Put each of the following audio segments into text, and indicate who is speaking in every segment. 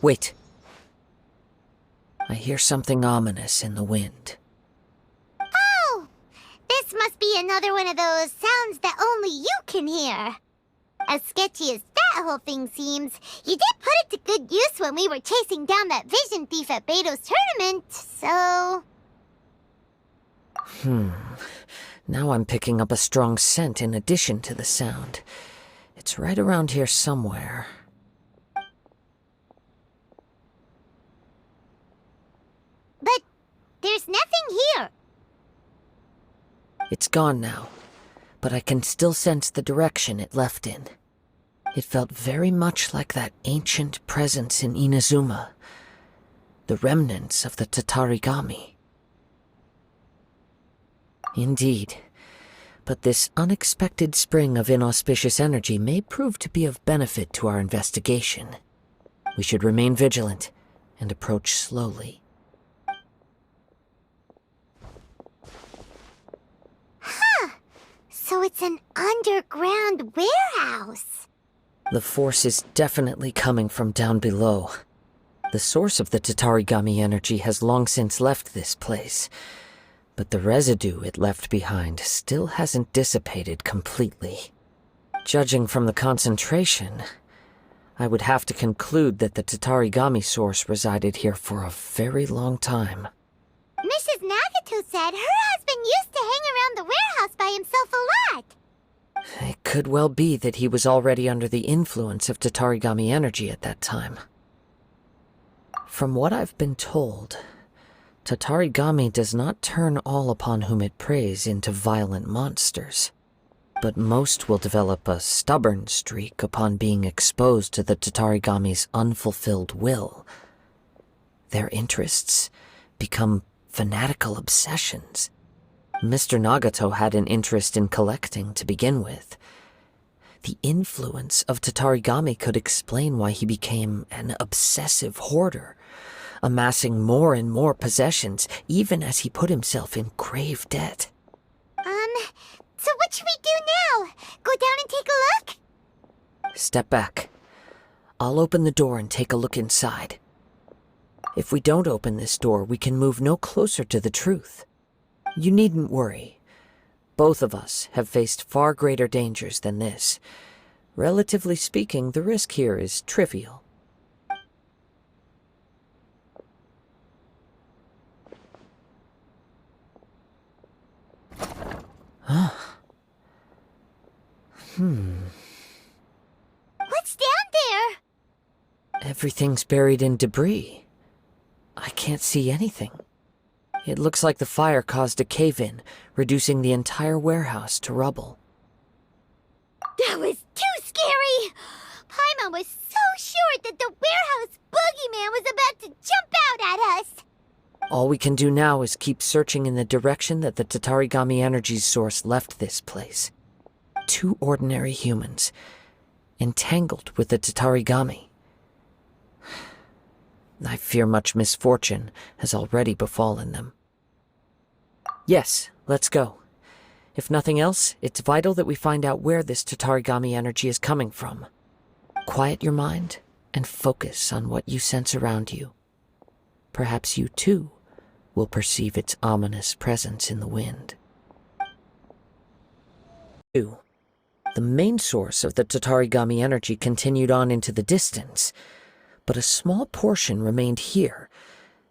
Speaker 1: Wait. I hear something ominous in the wind.
Speaker 2: Oh! This must be another one of those sounds that only you can hear. As sketchy as that whole thing seems, you did put it to good use when we were chasing down that vision thief at Beto's tournament, so...
Speaker 1: Now I'm picking up a strong scent in addition to the sound. It's right around here somewhere.
Speaker 2: But there's nothing here.
Speaker 1: It's gone now, but I can still sense the direction it left in. It felt very much like that ancient presence in Inazuma, the remnants of the Tatarigami. Indeed, but this unexpected spring of inauspicious energy may prove to be of benefit to our investigation. We should remain vigilant and approach slowly.
Speaker 2: So it's an underground warehouse.
Speaker 1: The force is definitely coming from down below. The source of the Tatarigami energy has long since left this place, but the residue it left behind still hasn't dissipated completely. Judging from the concentration, I would have to conclude that the Tatarigami source resided here for a very long time.
Speaker 2: Mrs. Nagato said her husband used to hang around the warehouse by himself a lot.
Speaker 1: It could well be that he was already under the influence of Tatarigami energy at that time. From what I've been told, Tatarigami does not turn all upon whom it preys into violent monsters, but most will develop a stubborn streak upon being exposed to the Tatarigami's unfulfilled will. Their interests become fanatical obsessions. Mr. Nagato had an interest in collecting to begin with. The influence of Tatarigami could explain why he became an obsessive hoarder, amassing more and more possessions, even as he put himself in grave debt.
Speaker 2: So what should we do now? Go down and take a look?
Speaker 1: Step back. I'll open the door and take a look inside. If we don't open this door, we can move no closer to the truth. You needn't worry. Both of us have faced far greater dangers than this. Relatively speaking, the risk here is trivial.
Speaker 2: What's down there?
Speaker 1: Everything's buried in debris. I can't see anything. It looks like the fire caused a cave-in, reducing the entire warehouse to rubble.
Speaker 2: That was too scary! Paimon was so sure that the warehouse boogeyman was about to jump out at us!
Speaker 1: All we can do now is keep searching in the direction that the Tatarigami energy source left this place. 2 ordinary humans, entangled with the Tatarigami. I fear much misfortune has already befallen them. Yes, let's go. If nothing else, it's vital that we find out where this Tatarigami energy is coming from. Quiet your mind and focus on what you sense around you. Perhaps you, too, will perceive its ominous presence in the wind. 2. The main source of the Tatarigami energy continued on into the distance, but a small portion remained here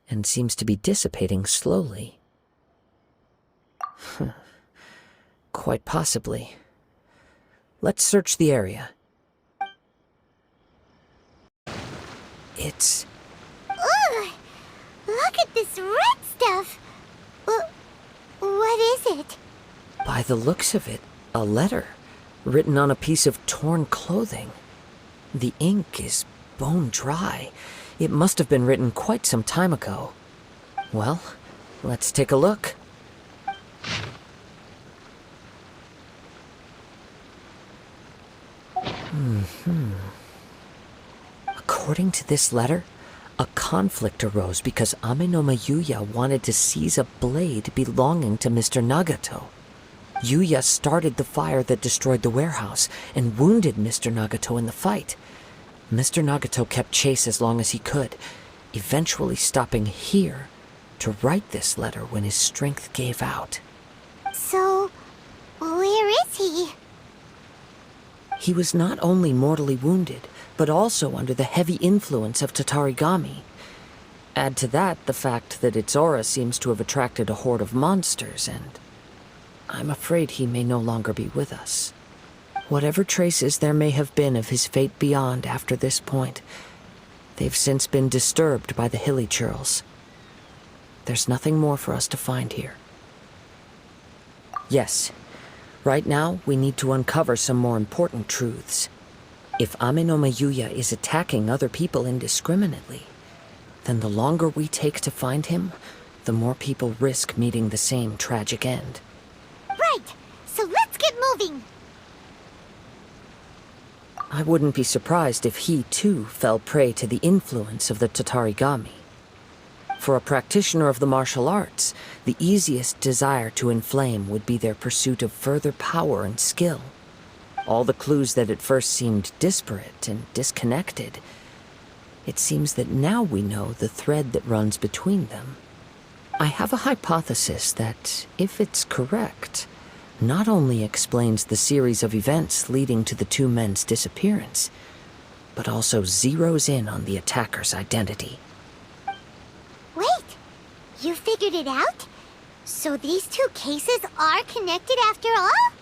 Speaker 1: and seems to be dissipating slowly. Quite possibly. Let's search the area. It's...
Speaker 2: Ugh! Look at this red stuff! What is it?
Speaker 1: By the looks of it, a letter written on a piece of torn clothing. The ink is bone dry. It must have been written quite some time ago. Well, let's take a look. According to this letter, a conflict arose because Amenoma Yuya wanted to seize a blade belonging to Mr. Nagato. Yuya started the fire that destroyed the warehouse and wounded Mr. Nagato in the fight. Mr. Nagato kept chase as long as he could, eventually stopping here to write this letter when his strength gave out.
Speaker 2: So, where is he?
Speaker 1: He was not only mortally wounded, but also under the heavy influence of Tatarigami. Add to that the fact that its aura seems to have attracted a horde of monsters, and I'm afraid he may no longer be with us. Whatever traces there may have been of his fate beyond after this point, they've since been disturbed by the hilly churls. There's nothing more for us to find here. Yes, right now we need to uncover some more important truths. If Ame no Mayuya is attacking other people indiscriminately, then the longer we take to find him, the more people risk meeting the same tragic end.
Speaker 2: Right, so let's get moving.
Speaker 1: I wouldn't be surprised if he, too, fell prey to the influence of the Tatarigami. For a practitioner of the martial arts, the easiest desire to inflame would be their pursuit of further power and skill. All the clues that at first seemed disparate and disconnected, it seems that now we know the thread that runs between them. I have a hypothesis that, if it's correct, not only explains the series of events leading to the two men's disappearance, but also zeroes in on the attacker's identity.
Speaker 2: Wait, you figured it out? So these two cases are connected after all?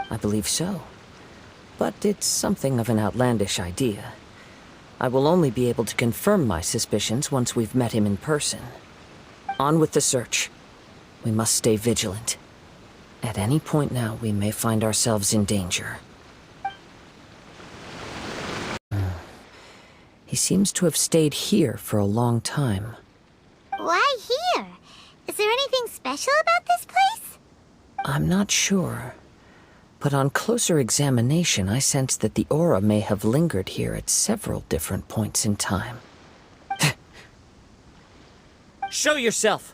Speaker 1: I believe so. But it's something of an outlandish idea. I will only be able to confirm my suspicions once we've met him in person. On with the search. We must stay vigilant. At any point now, we may find ourselves in danger. He seems to have stayed here for a long time.
Speaker 2: Why here? Is there anything special about this place?
Speaker 1: I'm not sure. But on closer examination, I sense that the aura may have lingered here at several different points in time.
Speaker 3: Show yourself!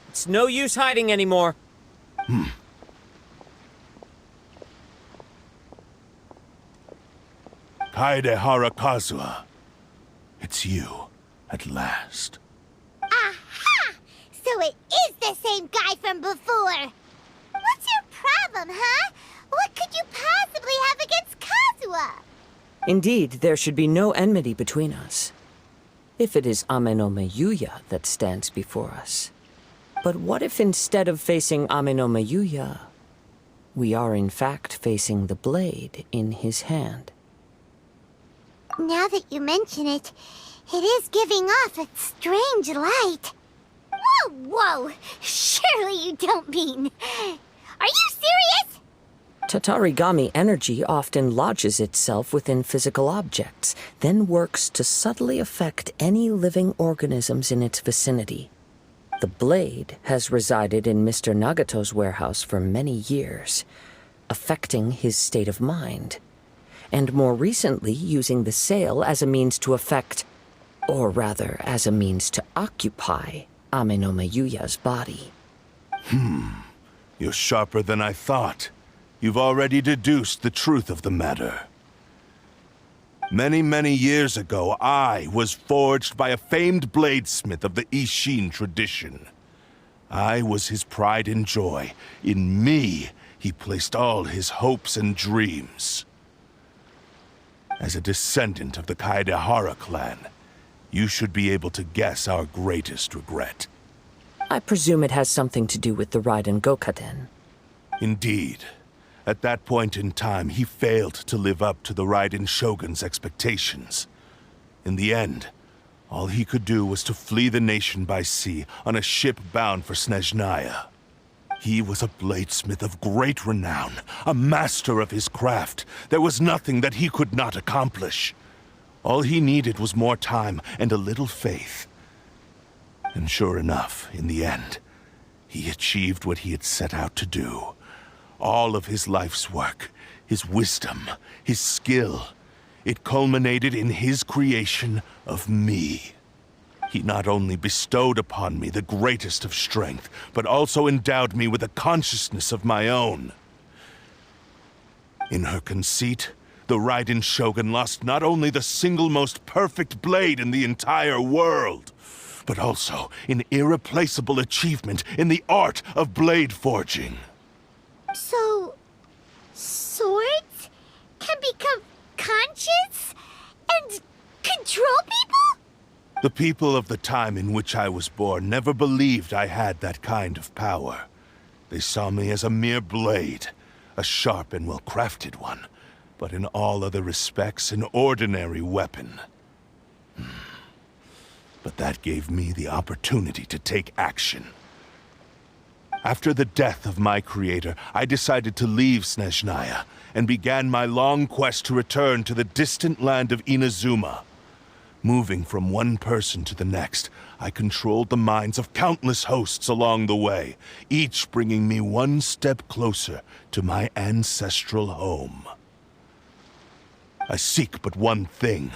Speaker 3: It's no use hiding anymore.
Speaker 4: Kaedehara Kazuha. It's you, at last.
Speaker 2: Aha! So it is the same guy from before! What's your problem, huh? What could you possibly have against Kazuha?
Speaker 1: Indeed, there should be no enmity between us. If it is Ame no Mayuya that stands before us. But what if instead of facing Ame no Mayuya, we are in fact facing the blade in his hand?
Speaker 2: Now that you mention it, it is giving off a strange light. Whoa, whoa! Surely you don't mean... Are you serious?
Speaker 1: Tatarigami energy often lodges itself within physical objects, then works to subtly affect any living organisms in its vicinity. The blade has resided in Mr. Nagato's warehouse for many years, affecting his state of mind, and more recently using the sale as a means to affect, or rather as a means to occupy, Ame no Mayuya's body.
Speaker 4: You're sharper than I thought. You've already deduced the truth of the matter. Many, many years ago, I was forged by a famed bladesmith of the Ishin tradition. I was his pride and joy. In me, he placed all his hopes and dreams. As a descendant of the Kaedehara clan, you should be able to guess our greatest regret.
Speaker 1: I presume it has something to do with the Raiden Gokaden.
Speaker 4: Indeed. At that point in time, he failed to live up to the Raiden Shogun's expectations. In the end, all he could do was to flee the nation by sea on a ship bound for Snezhnaya. He was a bladesmith of great renown, a master of his craft. There was nothing that he could not accomplish. All he needed was more time and a little faith. And sure enough, in the end, he achieved what he had set out to do. All of his life's work, his wisdom, his skill, it culminated in his creation of me. He not only bestowed upon me the greatest of strength, but also endowed me with a consciousness of my own. In her conceit, the Raiden Shogun lost not only the single most perfect blade in the entire world, but also an irreplaceable achievement in the art of blade forging.
Speaker 2: So, swords can become conscious and control people?
Speaker 4: The people of the time in which I was born never believed I had that kind of power. They saw me as a mere blade, a sharp and well-crafted one, but in all other respects an ordinary weapon. But that gave me the opportunity to take action. After the death of my creator, I decided to leave Snezhnaya and began my long quest to return to the distant land of Inazuma. Moving from one person to the next, I controlled the minds of countless hosts along the way, each bringing me one step closer to my ancestral home. I seek but one thing: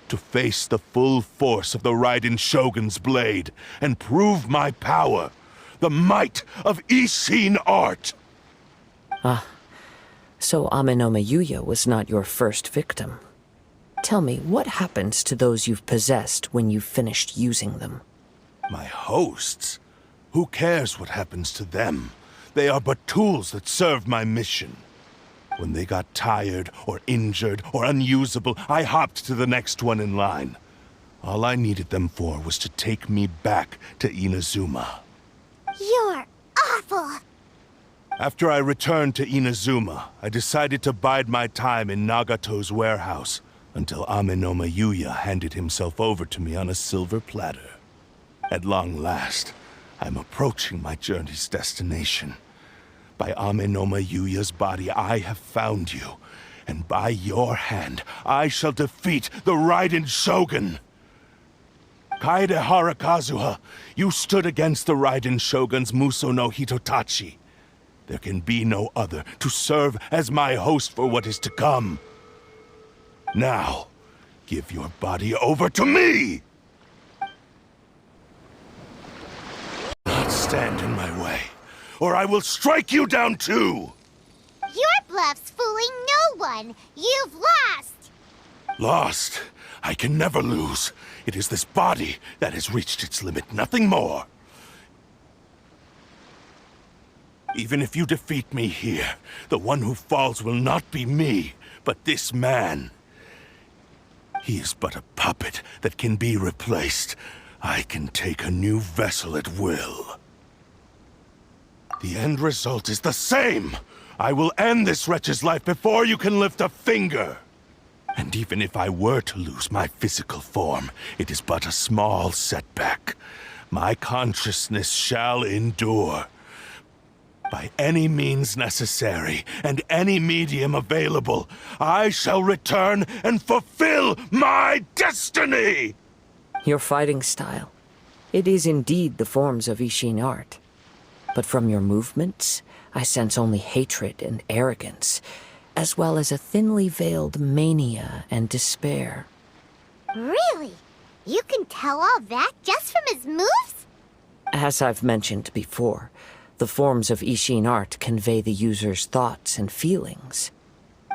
Speaker 4: to face the full force of the Raiden Shogun's blade and prove my power, the might of Ishin art.
Speaker 1: So Amenoma Yuya was not your first victim. Tell me, what happens to those you've possessed when you've finished using them?
Speaker 4: My hosts? Who cares what happens to them? They are but tools that serve my mission. When they got tired, or injured, or unusable, I hopped to the next one in line. All I needed them for was to take me back to Inazuma.
Speaker 2: You're awful!
Speaker 4: After I returned to Inazuma, I decided to bide my time in Nagato's warehouse until Amenoma Yuya handed himself over to me on a silver platter. At long last, I'm approaching my journey's destination. By Amenoma Yuya's body, I have found you, and by your hand, I shall defeat the Raiden Shogun! Kaede Harakazuha, you stood against the Raiden Shogun's Muso no Hitotachi. There can be no other to serve as my host for what is to come. Now, give your body over to me! Not stand in my way, or I will strike you down too!
Speaker 2: Your bluff's fooling no one! You've lost!
Speaker 4: Lost? I can never lose. It is this body that has reached its limit, nothing more. Even if you defeat me here, the one who falls will not be me, but this man. He is but a puppet that can be replaced. I can take a new vessel at will. The end result is the same! I will end this wretch's life before you can lift a finger! And even if I were to lose my physical form, it is but a small setback. My consciousness shall endure. By any means necessary, and any medium available, I shall return and fulfill my destiny!
Speaker 1: Your fighting style. It is indeed the forms of Ishin art. But from your movements, I sense only hatred and arrogance, as well as a thinly veiled mania and despair.
Speaker 2: Really? You can tell all that just from his moves?
Speaker 1: As I've mentioned before, the forms of Ishin art convey the user's thoughts and feelings.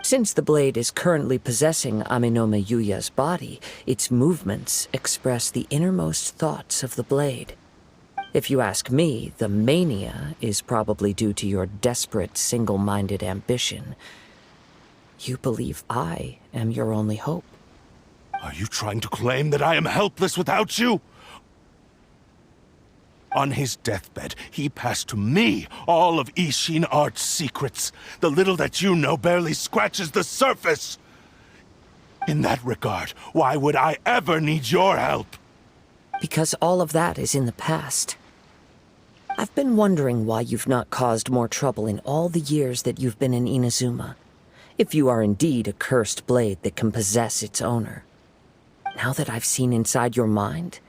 Speaker 1: Since the blade is currently possessing Amenoma Yuya's body, its movements express the innermost thoughts of the blade. If you ask me, the mania is probably due to your desperate, single-minded ambition. You believe I am your only hope.
Speaker 4: Are you trying to claim that I am helpless without you? On his deathbed, he passed to me all of Ishin art's secrets. The little that you know barely scratches the surface. In that regard, why would I ever need your help?
Speaker 1: Because all of that is in the past. I've been wondering why you've not caused more trouble in all the years that you've been in Inazuma. If you are indeed a cursed blade that can possess its owner. Now that I've seen inside your mind,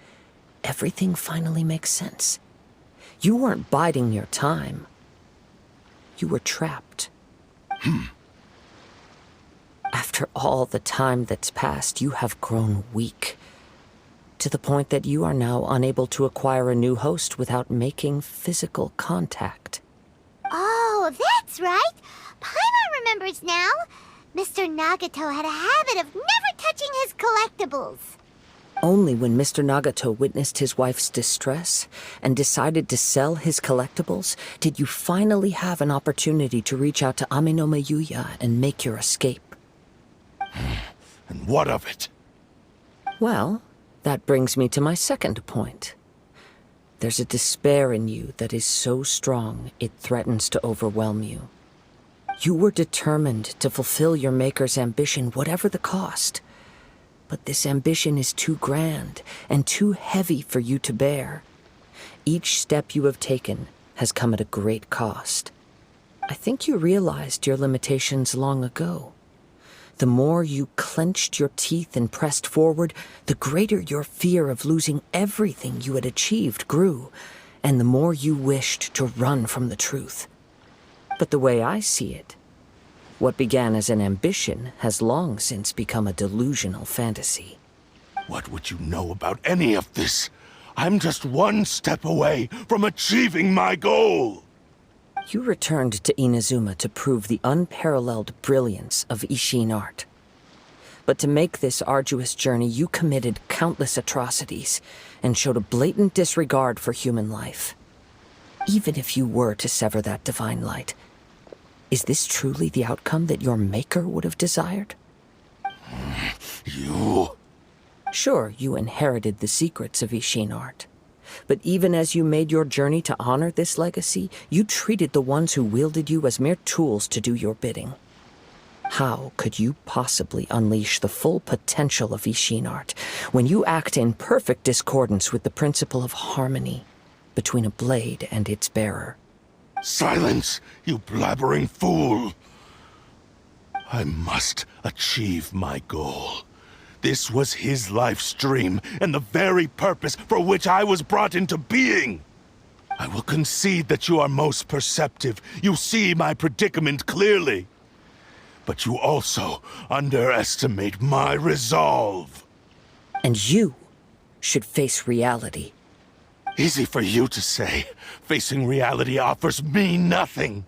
Speaker 1: everything finally makes sense. You weren't biding your time. You were trapped. After all the time that's passed, you have grown weak. To the point that you are now unable to acquire a new host without making physical contact.
Speaker 2: Oh, that's right! Paimon remembers now! Mr. Nagato had a habit of never touching his collectibles.
Speaker 1: Only when Mr. Nagato witnessed his wife's distress and decided to sell his collectibles did you finally have an opportunity to reach out to Amenoma Yuya and make your escape.
Speaker 4: And what of it?
Speaker 1: Well, that brings me to my second point. There's a despair in you that is so strong it threatens to overwhelm you. You were determined to fulfill your maker's ambition, whatever the cost. But this ambition is too grand and too heavy for you to bear. Each step you have taken has come at a great cost. I think you realized your limitations long ago. The more you clenched your teeth and pressed forward, the greater your fear of losing everything you had achieved grew, and the more you wished to run from the truth. But the way I see it, what began as an ambition has long since become a delusional fantasy.
Speaker 4: What would you know about any of this? I'm just one step away from achieving my goal!
Speaker 1: You returned to Inazuma to prove the unparalleled brilliance of Ishin art. But to make this arduous journey, you committed countless atrocities and showed a blatant disregard for human life. Even if you were to sever that divine light, is this truly the outcome that your maker would have desired?
Speaker 4: You...
Speaker 1: Sure, you inherited the secrets of Ishin art. But even as you made your journey to honor this legacy, you treated the ones who wielded you as mere tools to do your bidding. How could you possibly unleash the full potential of Ishin art when you act in perfect discordance with the principle of harmony between a blade and its bearer?
Speaker 4: Silence, you blabbering fool! I must achieve my goal. This was his life's dream, and the very purpose for which I was brought into being. I will concede that you are most perceptive. You see my predicament clearly. But you also underestimate my resolve.
Speaker 1: And you should face reality.
Speaker 4: Easy for you to say. Facing reality offers me nothing.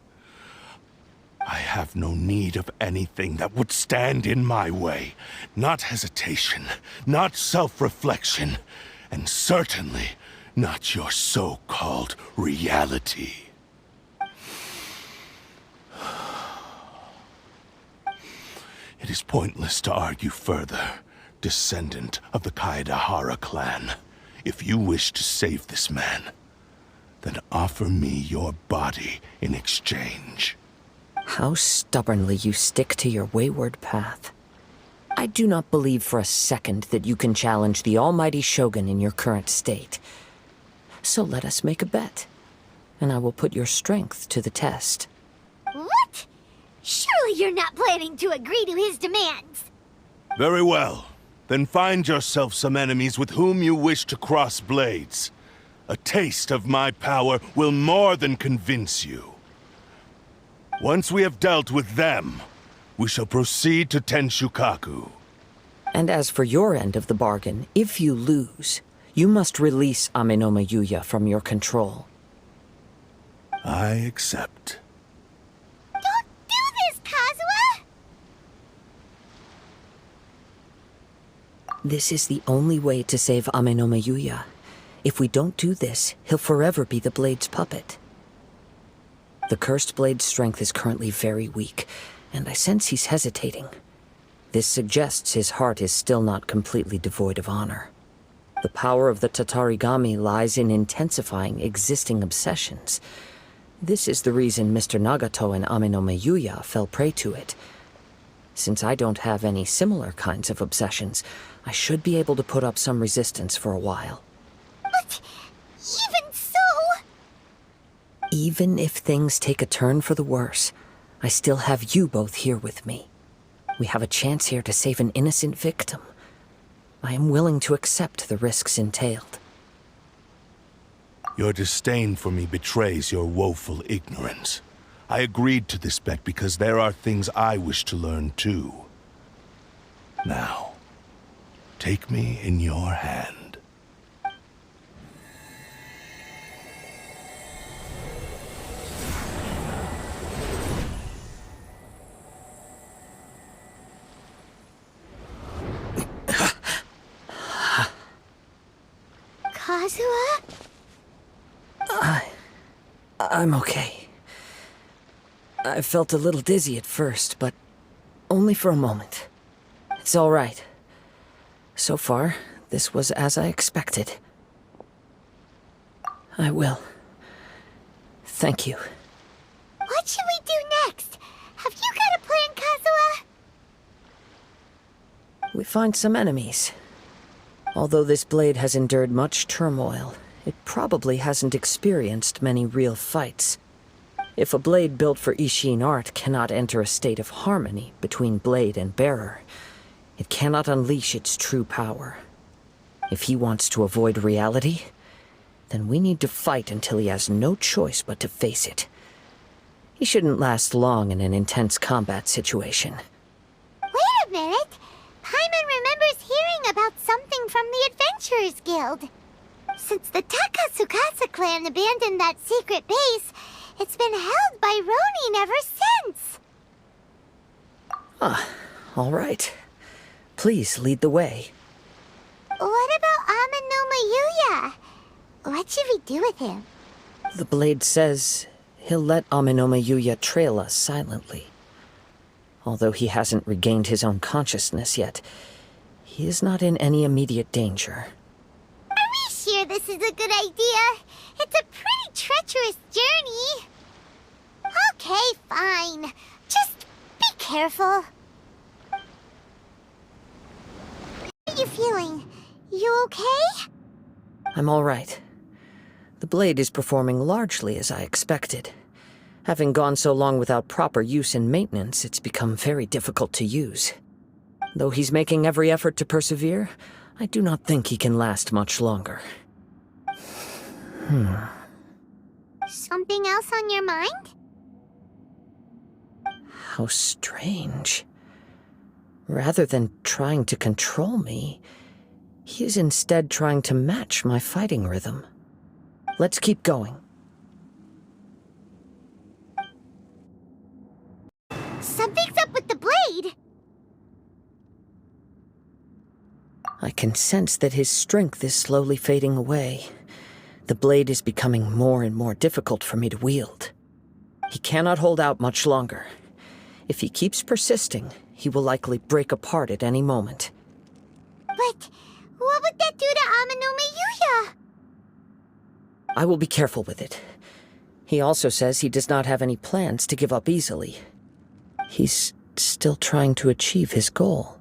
Speaker 4: I have no need of anything that would stand in my way. Not hesitation, not self-reflection, and certainly not your so-called reality. It is pointless to argue further, descendant of the Kaedahara clan. If you wish to save this man, then offer me your body in exchange.
Speaker 1: How stubbornly you stick to your wayward path. I do not believe for a second that you can challenge the almighty Shogun in your current state. So let us make a bet, and I will put your strength to the test.
Speaker 2: What? Surely you're not planning to agree to his demands.
Speaker 4: Very well. Then find yourself some enemies with whom you wish to cross blades. A taste of my power will more than convince you. Once we have dealt with them, we shall proceed to Tenshukaku.
Speaker 1: And as for your end of the bargain, if you lose, you must release Amenoma Yuya from your control.
Speaker 4: I accept.
Speaker 2: Don't do this, Kazuha!
Speaker 1: This is the only way to save Amenoma Yuya. If we don't do this, he'll forever be the Blade's puppet. The Cursed Blade's strength is currently very weak, and I sense he's hesitating. This suggests his heart is still not completely devoid of honor. The power of the Tatarigami lies in intensifying existing obsessions. This is the reason Mr. Nagato and Amenoma Yuya fell prey to it. Since I don't have any similar kinds of obsessions, I should be able to put up some resistance for a while.
Speaker 2: But even so...
Speaker 1: Even if things take a turn for the worse, I still have you both here with me. We have a chance here to save an innocent victim. I am willing to accept the risks entailed.
Speaker 4: Your disdain for me betrays your woeful ignorance. I agreed to this bet because there are things I wish to learn too. Now, take me in your hand.
Speaker 2: Kazuha?
Speaker 1: I'm okay. I felt a little dizzy at first, but only for a moment. It's all right. So far, this was as I expected. I will. Thank you.
Speaker 2: What should we do next? Have you got a plan, Kazuha?
Speaker 1: We find some enemies. Although this blade has endured much turmoil, it probably hasn't experienced many real fights. If a blade built for Ishin art cannot enter a state of harmony between blade and bearer, it cannot unleash its true power. If he wants to avoid reality, then we need to fight until he has no choice but to face it. He shouldn't last long in an intense combat situation.
Speaker 2: Wait a minute! Paimon remembers hearing about something from the Adventurers Guild. Since the Takasukasa clan abandoned that secret base, it's been held by Ronin ever since.
Speaker 1: All right. Please lead the way.
Speaker 2: What about Amanoma Yuya? What should we do with him?
Speaker 1: The blade says he'll let Amanoma Yuya trail us silently. Although he hasn't regained his own consciousness yet, he is not in any immediate danger.
Speaker 2: Are we sure this is a good idea? It's a pretty treacherous journey. Okay, fine. Just be careful. How are you feeling? You okay?
Speaker 1: I'm all right. The blade is performing largely as I expected. Having gone so long without proper use and maintenance, it's become very difficult to use. Though he's making every effort to persevere, I do not think he can last much longer.
Speaker 2: Something else on your mind?
Speaker 1: How strange. Rather than trying to control me, he is instead trying to match my fighting rhythm. Let's keep going.
Speaker 2: Something's up with the blade!
Speaker 1: I can sense that his strength is slowly fading away. The blade is becoming more and more difficult for me to wield. He cannot hold out much longer. If he keeps persisting, he will likely break apart at any moment.
Speaker 2: But what would that do to Amanoma Yuya?
Speaker 1: I will be careful with it. He also says he does not have any plans to give up easily. He's still trying to achieve his goal.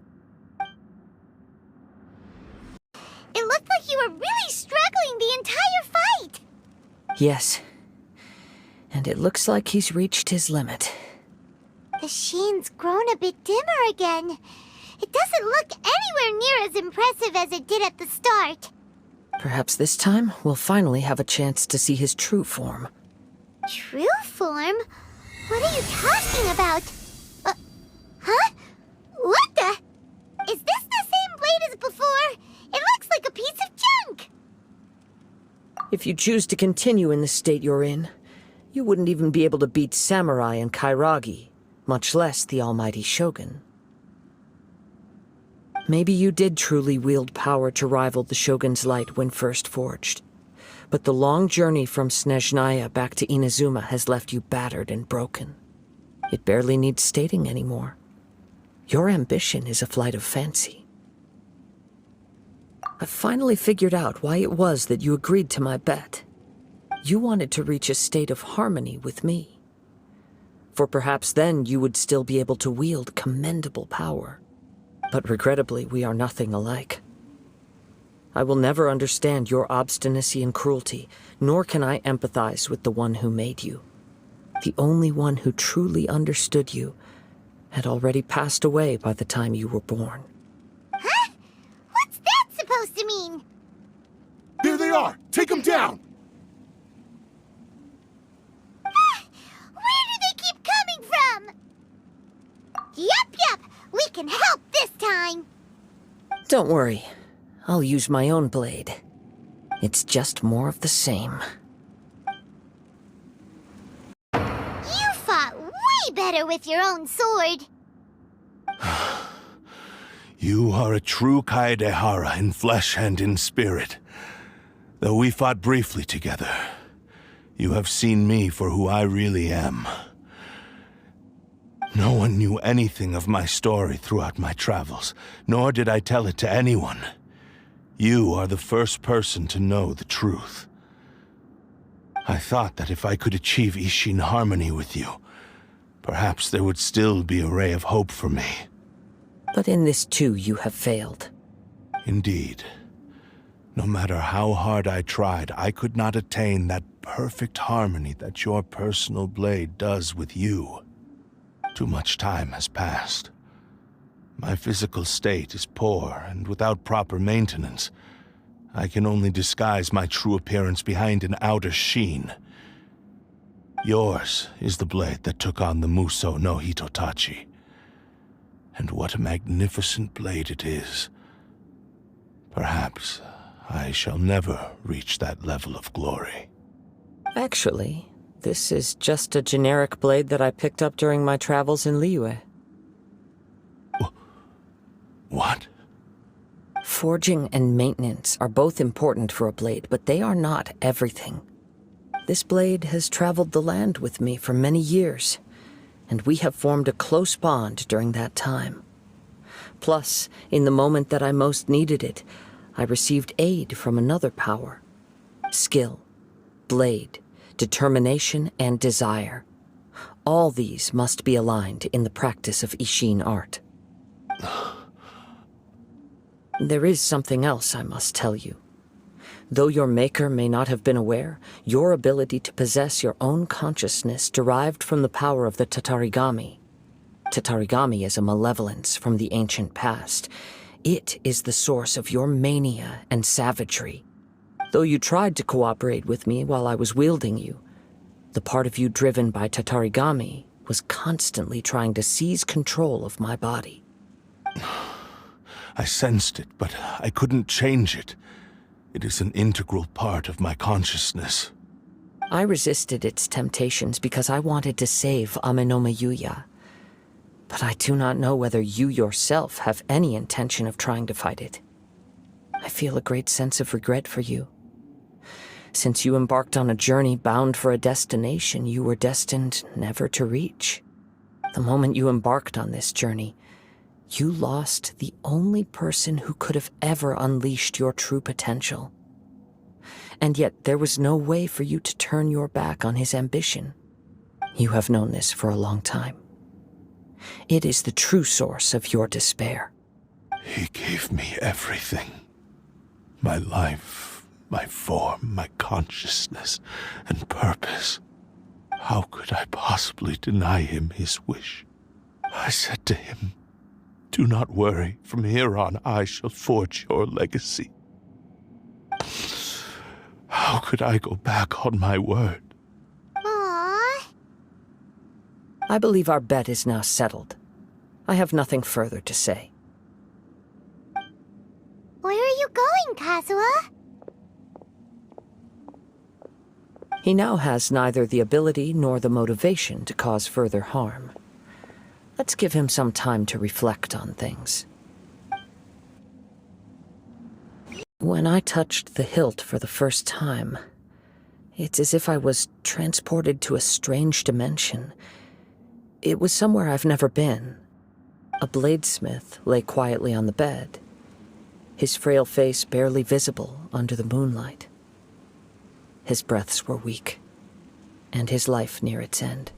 Speaker 2: It looked like you were really struggling the entire fight!
Speaker 1: Yes. And it looks like he's reached his limit.
Speaker 2: The sheen's grown a bit dimmer again. It doesn't look anywhere near as impressive as it did at the start.
Speaker 1: Perhaps this time we'll finally have a chance to see his true form.
Speaker 2: True form? What are you talking about? Huh? What the? Is this the same blade as before? It looks like a piece of junk!
Speaker 1: If you choose to continue in the state you're in, you wouldn't even be able to beat Samurai and Kairagi, much less the almighty Shogun. Maybe you did truly wield power to rival the Shogun's light when first forged. But the long journey from Snezhnaya back to Inazuma has left you battered and broken. It barely needs stating anymore. Your ambition is a flight of fancy. I've finally figured out why it was that you agreed to my bet. You wanted to reach a state of harmony with me. For perhaps then you would still be able to wield commendable power. But regrettably, we are nothing alike. I will never understand your obstinacy and cruelty, nor can I empathize with the one who made you. The only one who truly understood you had already passed away by the time you were born.
Speaker 2: Huh? What's that supposed to mean?
Speaker 4: There they are! Take them down!
Speaker 2: Where do they keep coming from? Yup, we can help this time.
Speaker 1: Don't worry. I'll use my own blade. It's just more of the same.
Speaker 2: You fought way better with your own sword.
Speaker 4: You are a true Kaedehara in flesh and in spirit. Though we fought briefly together, you have seen me for who I really am. No one knew anything of my story throughout my travels, nor did I tell it to anyone. You are the first person to know the truth. I thought that if I could achieve Ishin harmony with you, perhaps there would still be a ray of hope for me.
Speaker 1: But in this too, you have failed.
Speaker 4: Indeed. No matter how hard I tried, I could not attain that perfect harmony that your personal blade does with you. Too much time has passed. My physical state is poor, and without proper maintenance, I can only disguise my true appearance behind an outer sheen. Yours is the blade that took on the Muso no Hitotachi. And what a magnificent blade it is. Perhaps I shall never reach that level of glory.
Speaker 1: Actually, this is just a generic blade that I picked up during my travels in Liyue.
Speaker 4: What?
Speaker 1: Forging and maintenance are both important for a blade, but they are not everything. This blade has traveled the land with me for many years, and we have formed a close bond during that time. Plus, in the moment that I most needed it, I received aid from another power. Skill, blade, determination, and desire. All these must be aligned in the practice of Ishin art. There is something else I must tell you. Though your maker may not have been aware, your ability to possess your own consciousness derived from the power of the Tatarigami. Tatarigami is a malevolence from the ancient past. It is the source of your mania and savagery. Though you tried to cooperate with me while I was wielding you, the part of you driven by Tatarigami was constantly trying to seize control of my body.
Speaker 4: I sensed it, but I couldn't change it. It is an integral part of my consciousness.
Speaker 1: I resisted its temptations because I wanted to save Amenoma Yuya. But I do not know whether you yourself have any intention of trying to fight it. I feel a great sense of regret for you. Since you embarked on a journey bound for a destination you were destined never to reach. The moment you embarked on this journey, you lost the only person who could have ever unleashed your true potential. And yet there was no way for you to turn your back on his ambition. You have known this for a long time. It is the true source of your despair.
Speaker 4: He gave me everything. My life, my form, my consciousness, and purpose. How could I possibly deny him his wish? I said to him, "Do not worry, from here on I shall forge your legacy." How could I go back on my word?
Speaker 2: Aww.
Speaker 1: I believe our bet is now settled. I have nothing further to say.
Speaker 2: Where are you going, Kazuha?
Speaker 1: He now has neither the ability nor the motivation to cause further harm. Let's give him some time to reflect on things. When I touched the hilt for the first time, it's as if I was transported to a strange dimension. It was somewhere I've never been. A bladesmith lay quietly on the bed, his frail face barely visible under the moonlight. His breaths were weak, and his life near its end.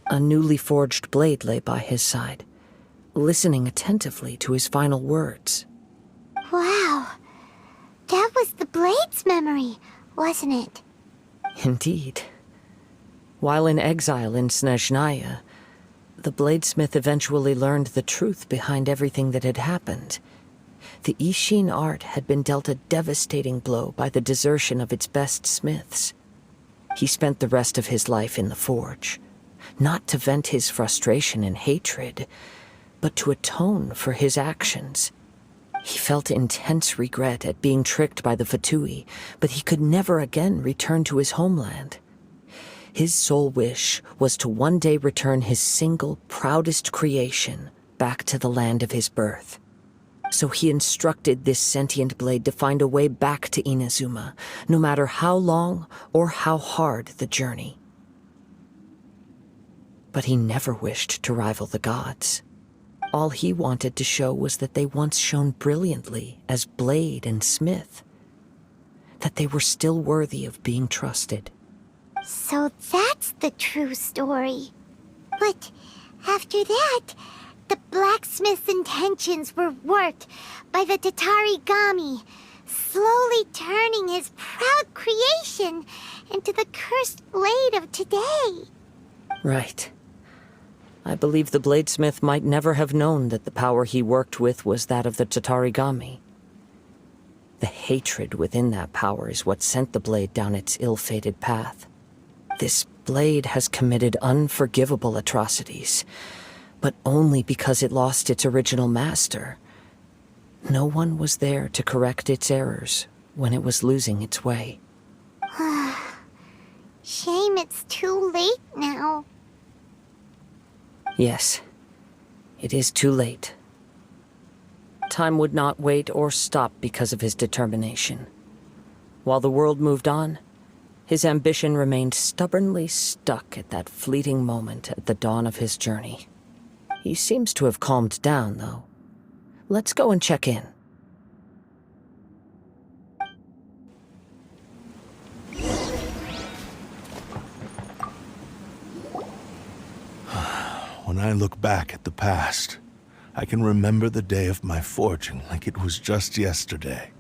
Speaker 1: A newly forged blade lay by his side, listening attentively to his final words.
Speaker 2: Wow. That was the Blade's memory, wasn't it?
Speaker 1: Indeed. While in exile in Snezhnaya, the bladesmith eventually learned the truth behind everything that had happened. The Ishin art had been dealt a devastating blow by the desertion of its best smiths. He spent the rest of his life in the forge, not to vent his frustration and hatred, but to atone for his actions. He felt intense regret at being tricked by the Fatui, but he could never again return to his homeland. His sole wish was to one day return his single, proudest creation back to the land of his birth. So he instructed this sentient blade to find a way back to Inazuma, no matter how long or how hard the journey. But he never wished to rival the gods. All he wanted to show was that they once shone brilliantly as blade and smith, that they were still worthy of being trusted.
Speaker 2: So that's the true story. But after that, the blacksmith's intentions were warped by the Tatarigami, slowly turning his proud creation into the cursed blade of today.
Speaker 1: Right. I believe the bladesmith might never have known that the power he worked with was that of the Tatarigami. The hatred within that power is what sent the blade down its ill-fated path. This blade has committed unforgivable atrocities, but only because it lost its original master. No one was there to correct its errors when it was losing its way.
Speaker 2: Shame it's too late now.
Speaker 1: Yes, it is too late. Time would not wait or stop because of his determination. While the world moved on, his ambition remained stubbornly stuck at that fleeting moment at the dawn of his journey. He seems to have calmed down, though. Let's go and check in.
Speaker 4: When I look back at the past, I can remember the day of my forging like it was just yesterday.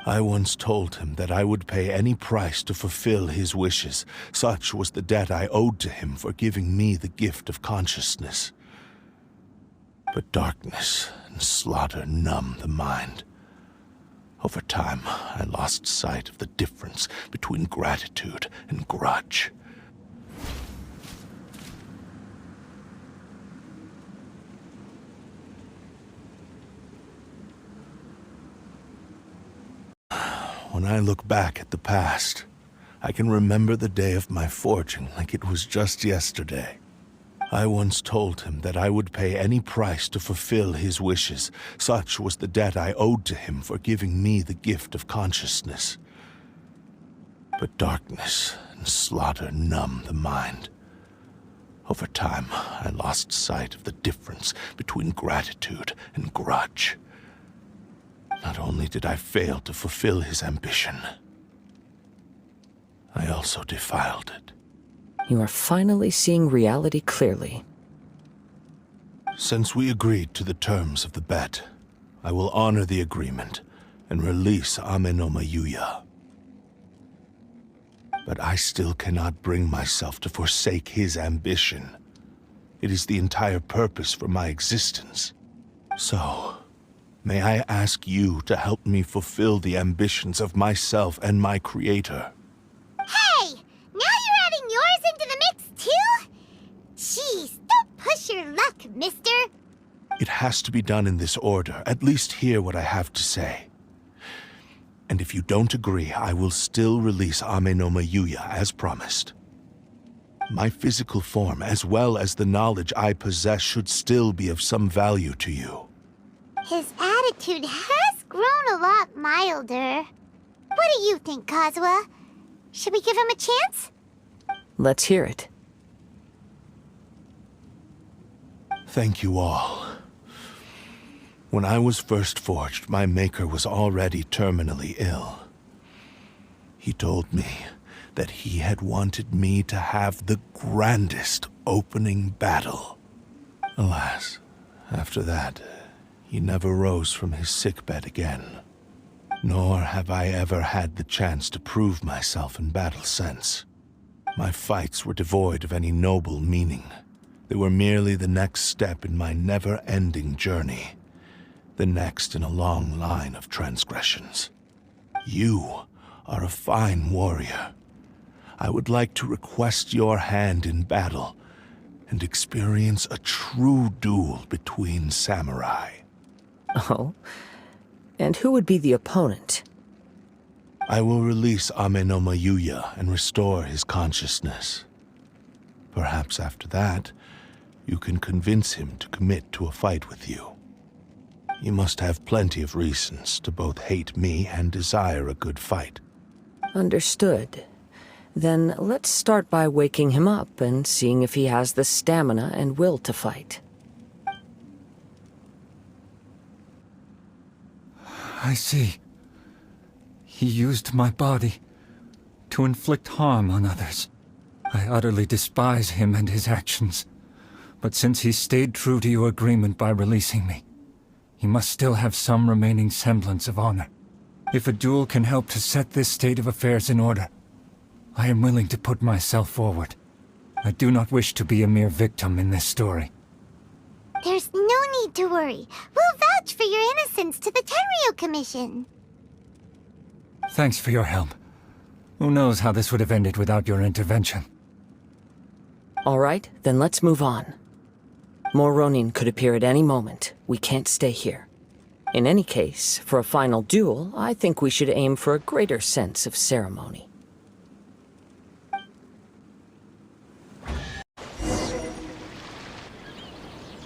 Speaker 4: I once told him that I would pay any price to fulfill his wishes. Such was the debt I owed to him for giving me the gift of consciousness. But darkness and slaughter numbed the mind. Over time, I lost sight of the difference between gratitude and grudge. When I look back at the past, I can remember the day of my forging like it was just yesterday. I once told him that I would pay any price to fulfill his wishes. Such was the debt I owed to him for giving me the gift of consciousness. But darkness and slaughter numbed the mind. Over time, I lost sight of the difference between gratitude and grudge. Not only did I fail to fulfill his ambition, I also defiled it.
Speaker 1: You are finally seeing reality clearly.
Speaker 4: Since we agreed to the terms of the bet, I will honor the agreement and release Amenoma Yuya. But I still cannot bring myself to forsake his ambition. It is the entire purpose for my existence. So, may I ask you to help me fulfill the ambitions of myself and my creator?
Speaker 2: Hey! Now you're adding yours into the mix, too? Jeez, don't push your luck, mister.
Speaker 4: It has to be done in this order. At least hear what I have to say. And if you don't agree, I will still release Amenoma Yuya as promised. My physical form, as well as the knowledge I possess, should still be of some value to you.
Speaker 2: His attitude has grown a lot milder. What do you think, Kazuha? Should we give him a chance?
Speaker 1: Let's hear it.
Speaker 4: Thank you all. When I was first forged, my maker was already terminally ill. He told me that he had wanted me to have the grandest opening battle. Alas, after that, he never rose from his sickbed again. Nor have I ever had the chance to prove myself in battle since. My fights were devoid of any noble meaning. They were merely the next step in my never-ending journey. The next in a long line of transgressions. You are a fine warrior. I would like to request your hand in battle and experience a true duel between samurai.
Speaker 1: Oh? And who would be the opponent?
Speaker 4: I will release Amenoma Yuya and restore his consciousness. Perhaps after that, you can convince him to commit to a fight with you. You must have plenty of reasons to both hate me and desire a good fight.
Speaker 1: Understood. Then let's start by waking him up and seeing if he has the stamina and will to fight.
Speaker 5: I see. He used my body to inflict harm on others. I utterly despise him and his actions. But since he stayed true to your agreement by releasing me, he must still have some remaining semblance of honor. If a duel can help to set this state of affairs in order, I am willing to put myself forward. I do not wish to be a mere victim in this story.
Speaker 2: There's no need to worry. We'll vouch for your innocence to the Tenryu Commission.
Speaker 5: Thanks for your help. Who knows how this would have ended without your intervention.
Speaker 1: All right, then let's move on. More Ronin could appear at any moment. We can't stay here. In any case, for a final duel, I think we should aim for a greater sense of ceremony.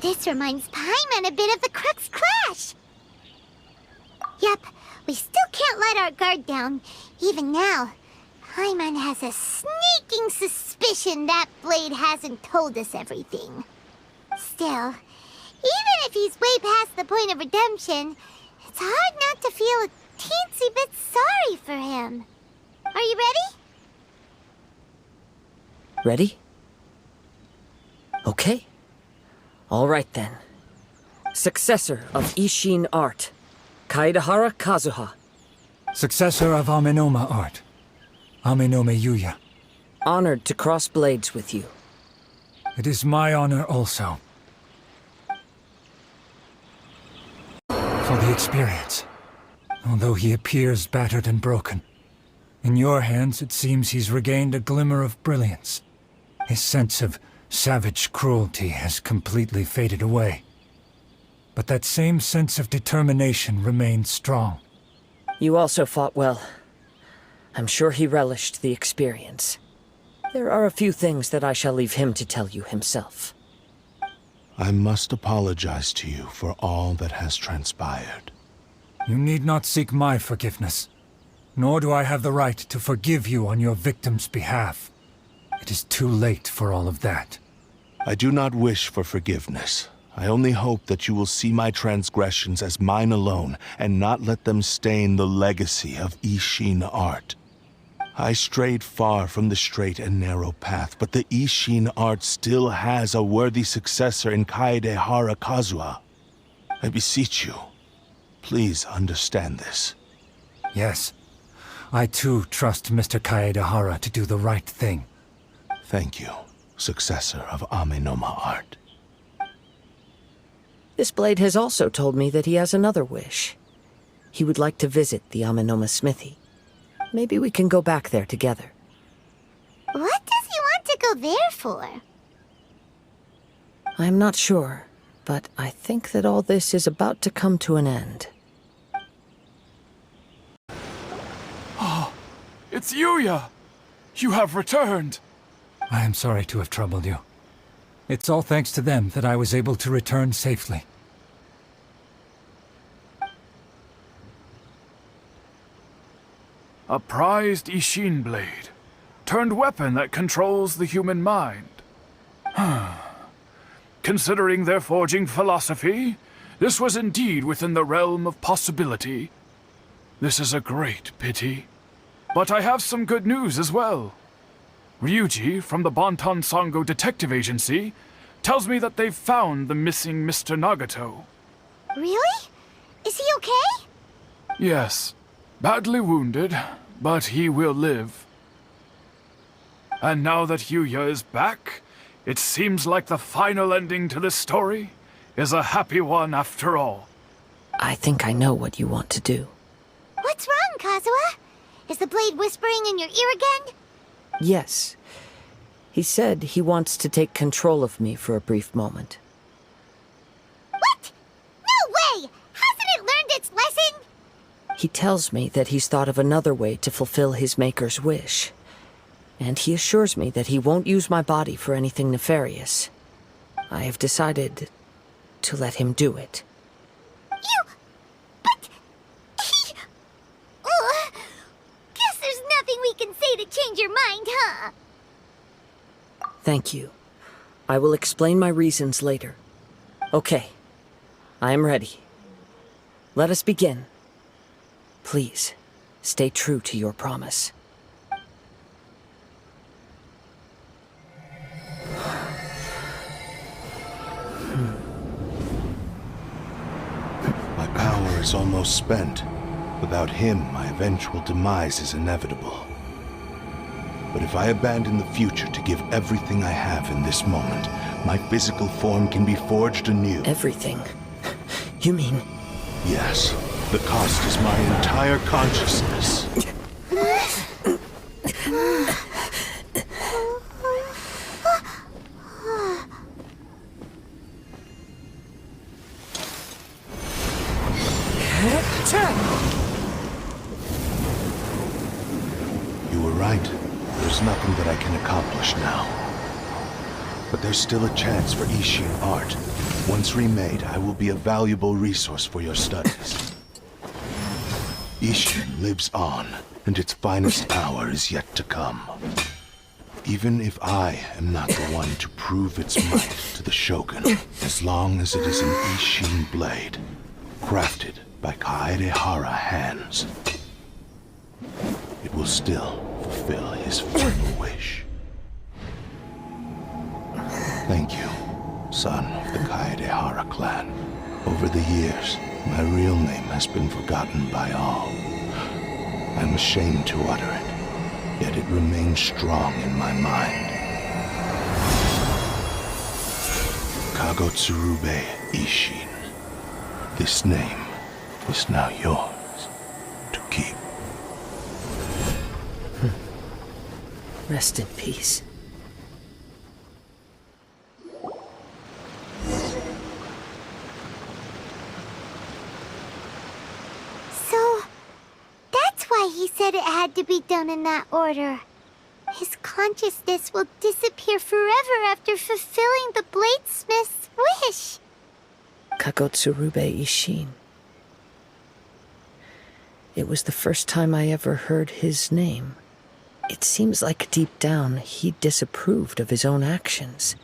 Speaker 2: This reminds Paimon a bit of the Crux Clash. Yep, we still can't let our guard down. Even now, Paimon has a sneaking suspicion that Blade hasn't told us everything. Still, even if he's way past the point of redemption, it's hard not to feel a teensy bit sorry for him. Are you ready?
Speaker 1: Ready? Okay. All right then. Successor of Ishin Art, Kaedahara Kazuha.
Speaker 5: Successor of Amenoma art, Amenome Yuya.
Speaker 1: Honored to cross blades with you.
Speaker 5: It is my honor also. For the experience. Although he appears battered and broken, in your hands it seems he's regained a glimmer of brilliance. His sense of savage cruelty has completely faded away. But that same sense of determination remains strong.
Speaker 1: You also fought well. I'm sure he relished the experience. There are a few things that I shall leave him to tell you himself.
Speaker 4: I must apologize to you for all that has transpired.
Speaker 5: You need not seek my forgiveness, nor do I have the right to forgive you on your victim's behalf. It is too late for all of that.
Speaker 4: I do not wish for forgiveness. I only hope that you will see my transgressions as mine alone and not let them stain the legacy of Ishin art. I strayed far from the straight and narrow path, but the Ishin art still has a worthy successor in Kaedehara Kazuha. I beseech you, please understand this.
Speaker 5: Yes, I too trust Mr. Kaedehara to do the right thing.
Speaker 4: Thank you, successor of Amenoma art.
Speaker 1: This blade has also told me that he has another wish. He would like to visit the Amenoma smithy. Maybe we can go back there together.
Speaker 2: What does he want to go there for?
Speaker 1: I'm not sure, but I think that all this is about to come to an end.
Speaker 6: It's Yuya! You have returned!
Speaker 5: I am sorry to have troubled you. It's all thanks to them that I was able to return safely.
Speaker 6: A prized Ishin blade, turned weapon that controls the human mind. Considering their forging philosophy, this was indeed within the realm of possibility. This is a great pity. But I have some good news as well. Ryuji, from the Bonton Sango Detective Agency, tells me that they've found the missing Mr. Nagato.
Speaker 2: Really? Is he okay?
Speaker 6: Yes, badly wounded, but he will live. And now that Yuya is back, it seems like the final ending to this story is a happy one after all.
Speaker 1: I think I know what you want to do.
Speaker 2: What's wrong, Kazuha? Is the blade whispering in your ear again?
Speaker 1: Yes. He said he wants to take control of me for a brief moment.
Speaker 2: What? No way! Hasn't it learned its lesson?
Speaker 1: He tells me that he's thought of another way to fulfill his maker's wish. And he assures me that he won't use my body for anything nefarious. I have decided to let him do it.
Speaker 2: You change your mind, huh?
Speaker 1: Thank you. I will explain my reasons later. Okay. I am ready. Let us begin. Please, stay true to your promise.
Speaker 4: My power is almost spent. Without him, my eventual demise is inevitable. But if I abandon the future to give everything I have in this moment, my physical form can be forged anew.
Speaker 1: Everything? You mean...
Speaker 4: Yes. The cost is my entire consciousness. You were right. There's nothing that I can accomplish now. But there's still a chance for Ishin art. Once remade, I will be a valuable resource for your studies. Ishin lives on, and its finest hour is yet to come. Even if I am not the one to prove its might to the Shogun, as long as it is an Ishin blade, crafted by Kaedehara hands, it will still fulfill his final wish. Thank you, son of the Kaedehara clan. Over the years, my real name has been forgotten by all. I'm ashamed to utter it, yet it remains strong in my mind. Kagotsurube Ishin. This name is now yours to keep.
Speaker 1: Rest in peace.
Speaker 2: So, that's why he said it had to be done in that order. His consciousness will disappear forever after fulfilling the bladesmith's wish.
Speaker 1: Kagotsurube Ishin. It was the first time I ever heard his name. It seems like deep down he disapproved of his own actions,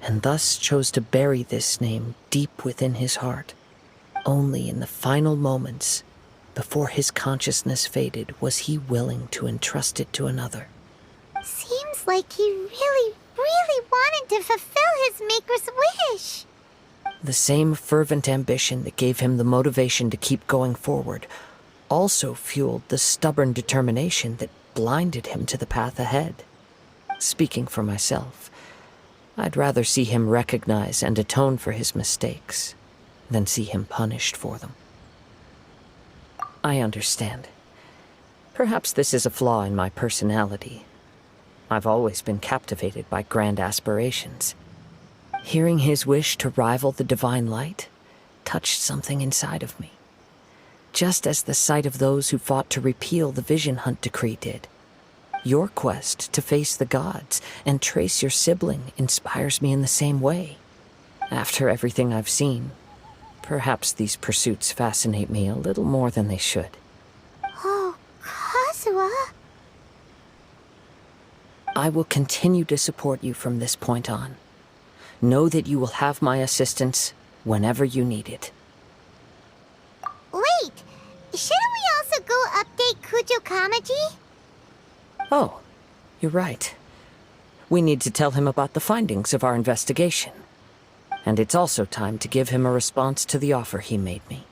Speaker 1: and thus chose to bury this name deep within his heart. Only in the final moments, before his consciousness faded, was he willing to entrust it to another.
Speaker 2: Seems like he really, really wanted to fulfill his maker's wish.
Speaker 1: The same fervent ambition that gave him the motivation to keep going forward also fueled the stubborn determination that blinded him to the path ahead. Speaking for myself, I'd rather see him recognize and atone for his mistakes than see him punished for them. I understand. Perhaps this is a flaw in my personality. I've always been captivated by grand aspirations. Hearing his wish to rival the divine light touched something inside of me, just as the sight of those who fought to repeal the Vision Hunt decree did. Your quest to face the gods and trace your sibling inspires me in the same way. After everything I've seen, perhaps these pursuits fascinate me a little more than they should.
Speaker 2: Oh, Kazuha.
Speaker 1: I will continue to support you from this point on. Know that you will have my assistance whenever you need it.
Speaker 2: Wait, shouldn't we also go update Kujo Kamaji?
Speaker 1: Oh, you're right. We need to tell him about the findings of our investigation. And it's also time to give him a response to the offer he made me.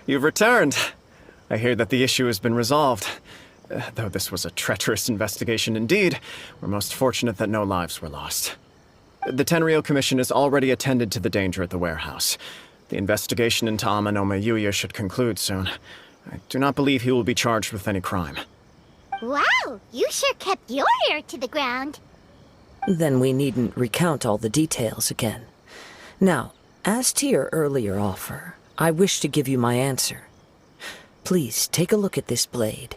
Speaker 7: You've returned. I hear that the issue has been resolved. Though this was a treacherous investigation indeed, we're most fortunate that no lives were lost. The Tenryou Commission has already attended to the danger at the warehouse. The investigation into Amanome Yuya should conclude soon. I do not believe he will be charged with any crime.
Speaker 2: Wow, you sure kept your ear to the ground.
Speaker 1: Then we needn't recount all the details again. Now, as to your earlier offer, I wish to give you my answer. Please take a look at this blade.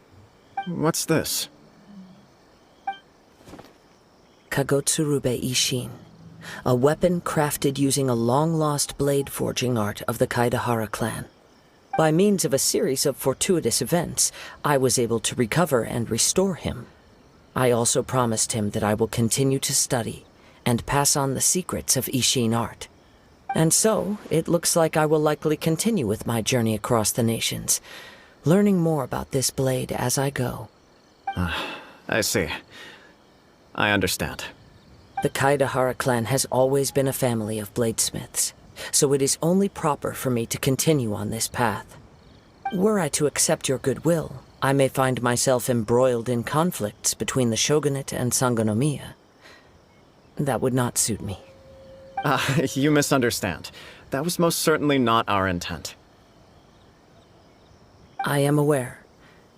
Speaker 7: What's this?
Speaker 1: Kagotsurube Ishin, a weapon crafted using a long-lost blade forging art of the Kaedehara clan. By means of a series of fortuitous events, I was able to recover and restore him. I also promised him that I will continue to study and pass on the secrets of Ishin art. And so, it looks like I will likely continue with my journey across the nations, learning more about this blade as I go.
Speaker 7: I see. I understand.
Speaker 1: The Kaidahara clan has always been a family of bladesmiths, so it is only proper for me to continue on this path. Were I to accept your goodwill, I may find myself embroiled in conflicts between the shogunate and Sangonomiya. That would not suit me.
Speaker 7: You misunderstand. That was most certainly not our intent.
Speaker 1: I am aware,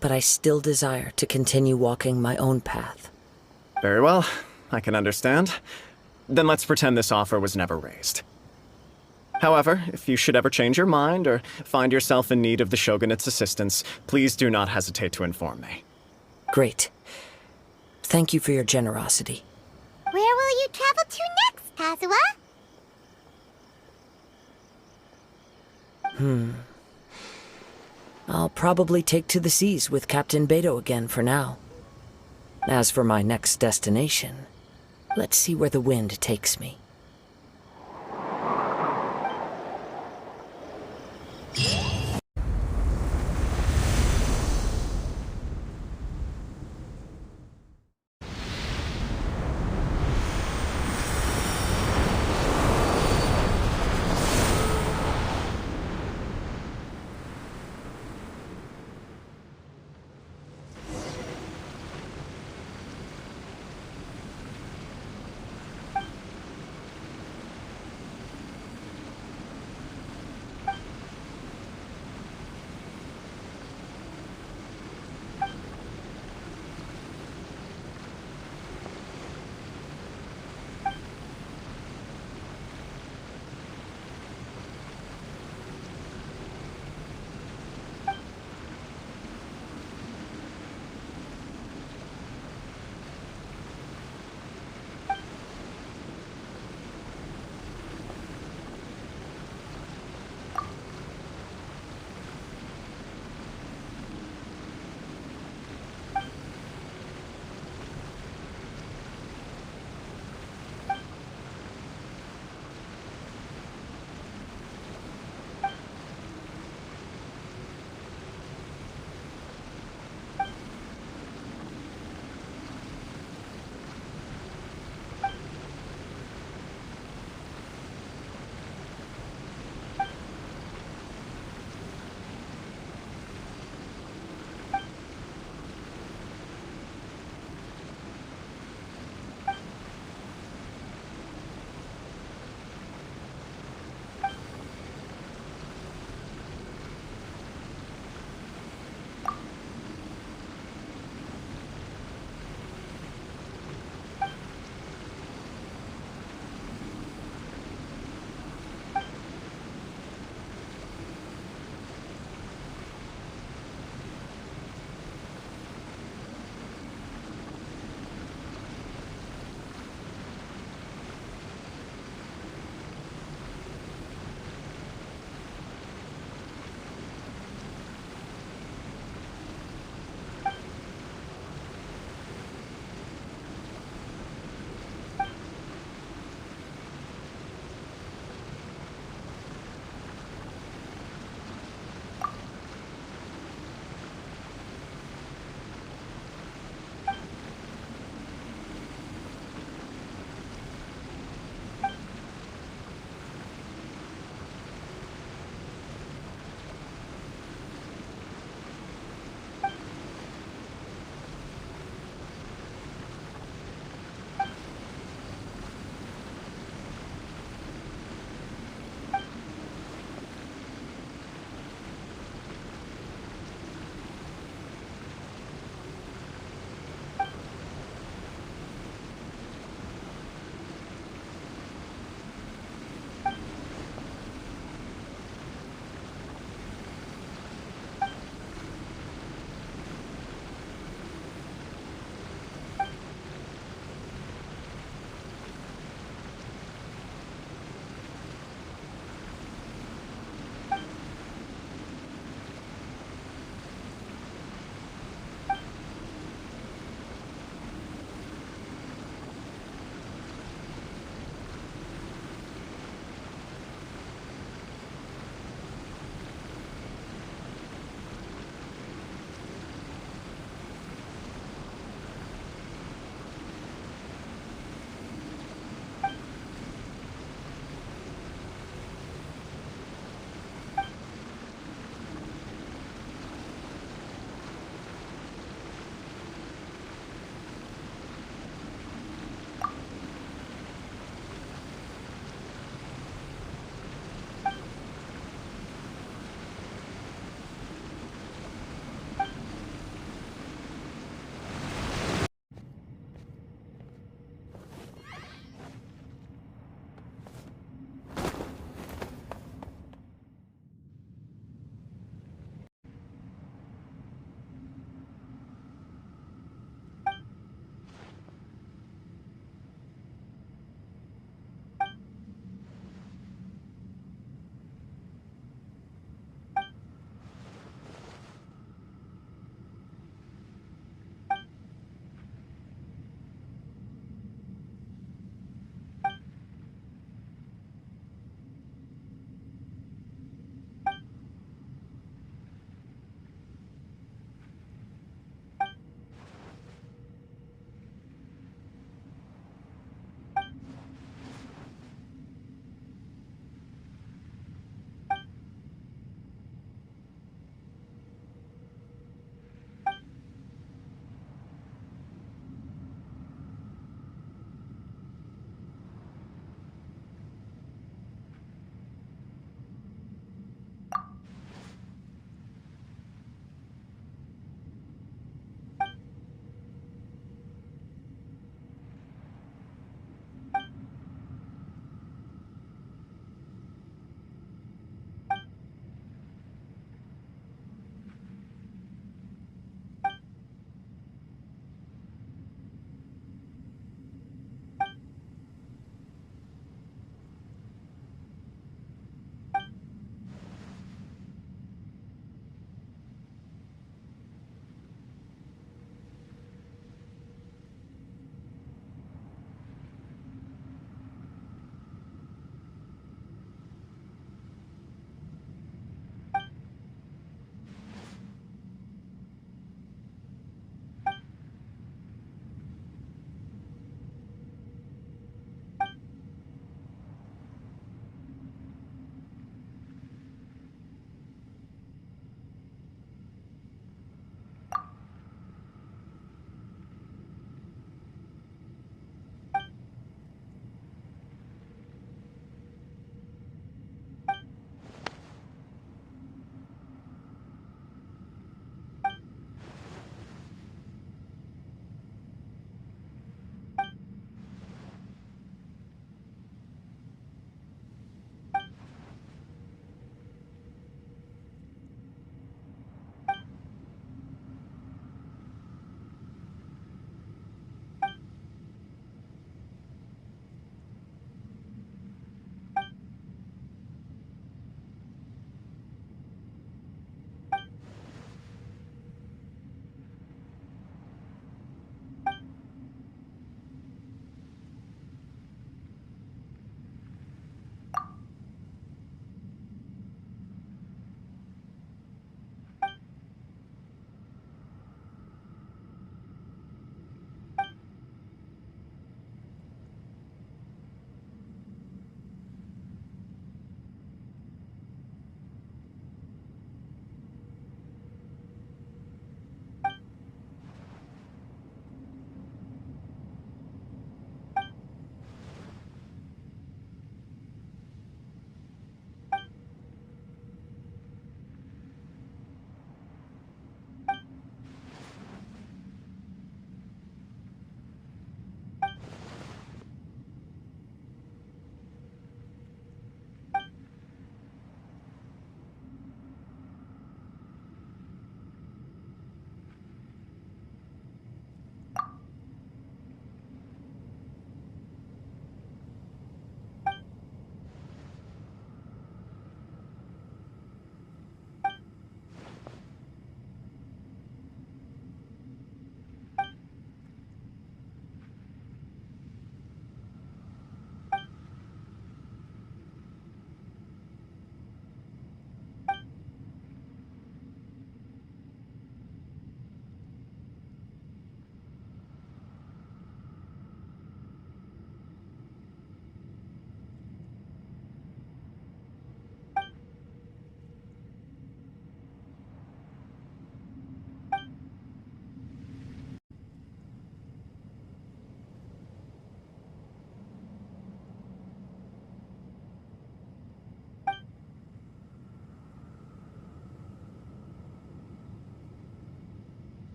Speaker 1: but I still desire to continue walking my own path.
Speaker 7: Very well, I can understand. Then let's pretend this offer was never raised. However, if you should ever change your mind or find yourself in need of the Shogunate's assistance, please do not hesitate to inform me.
Speaker 1: Great. Thank you for your generosity.
Speaker 2: Where will you travel to next, Kazuha?
Speaker 1: I'll probably take to the seas with Captain Beto again for now. As for my next destination, let's see where the wind takes me.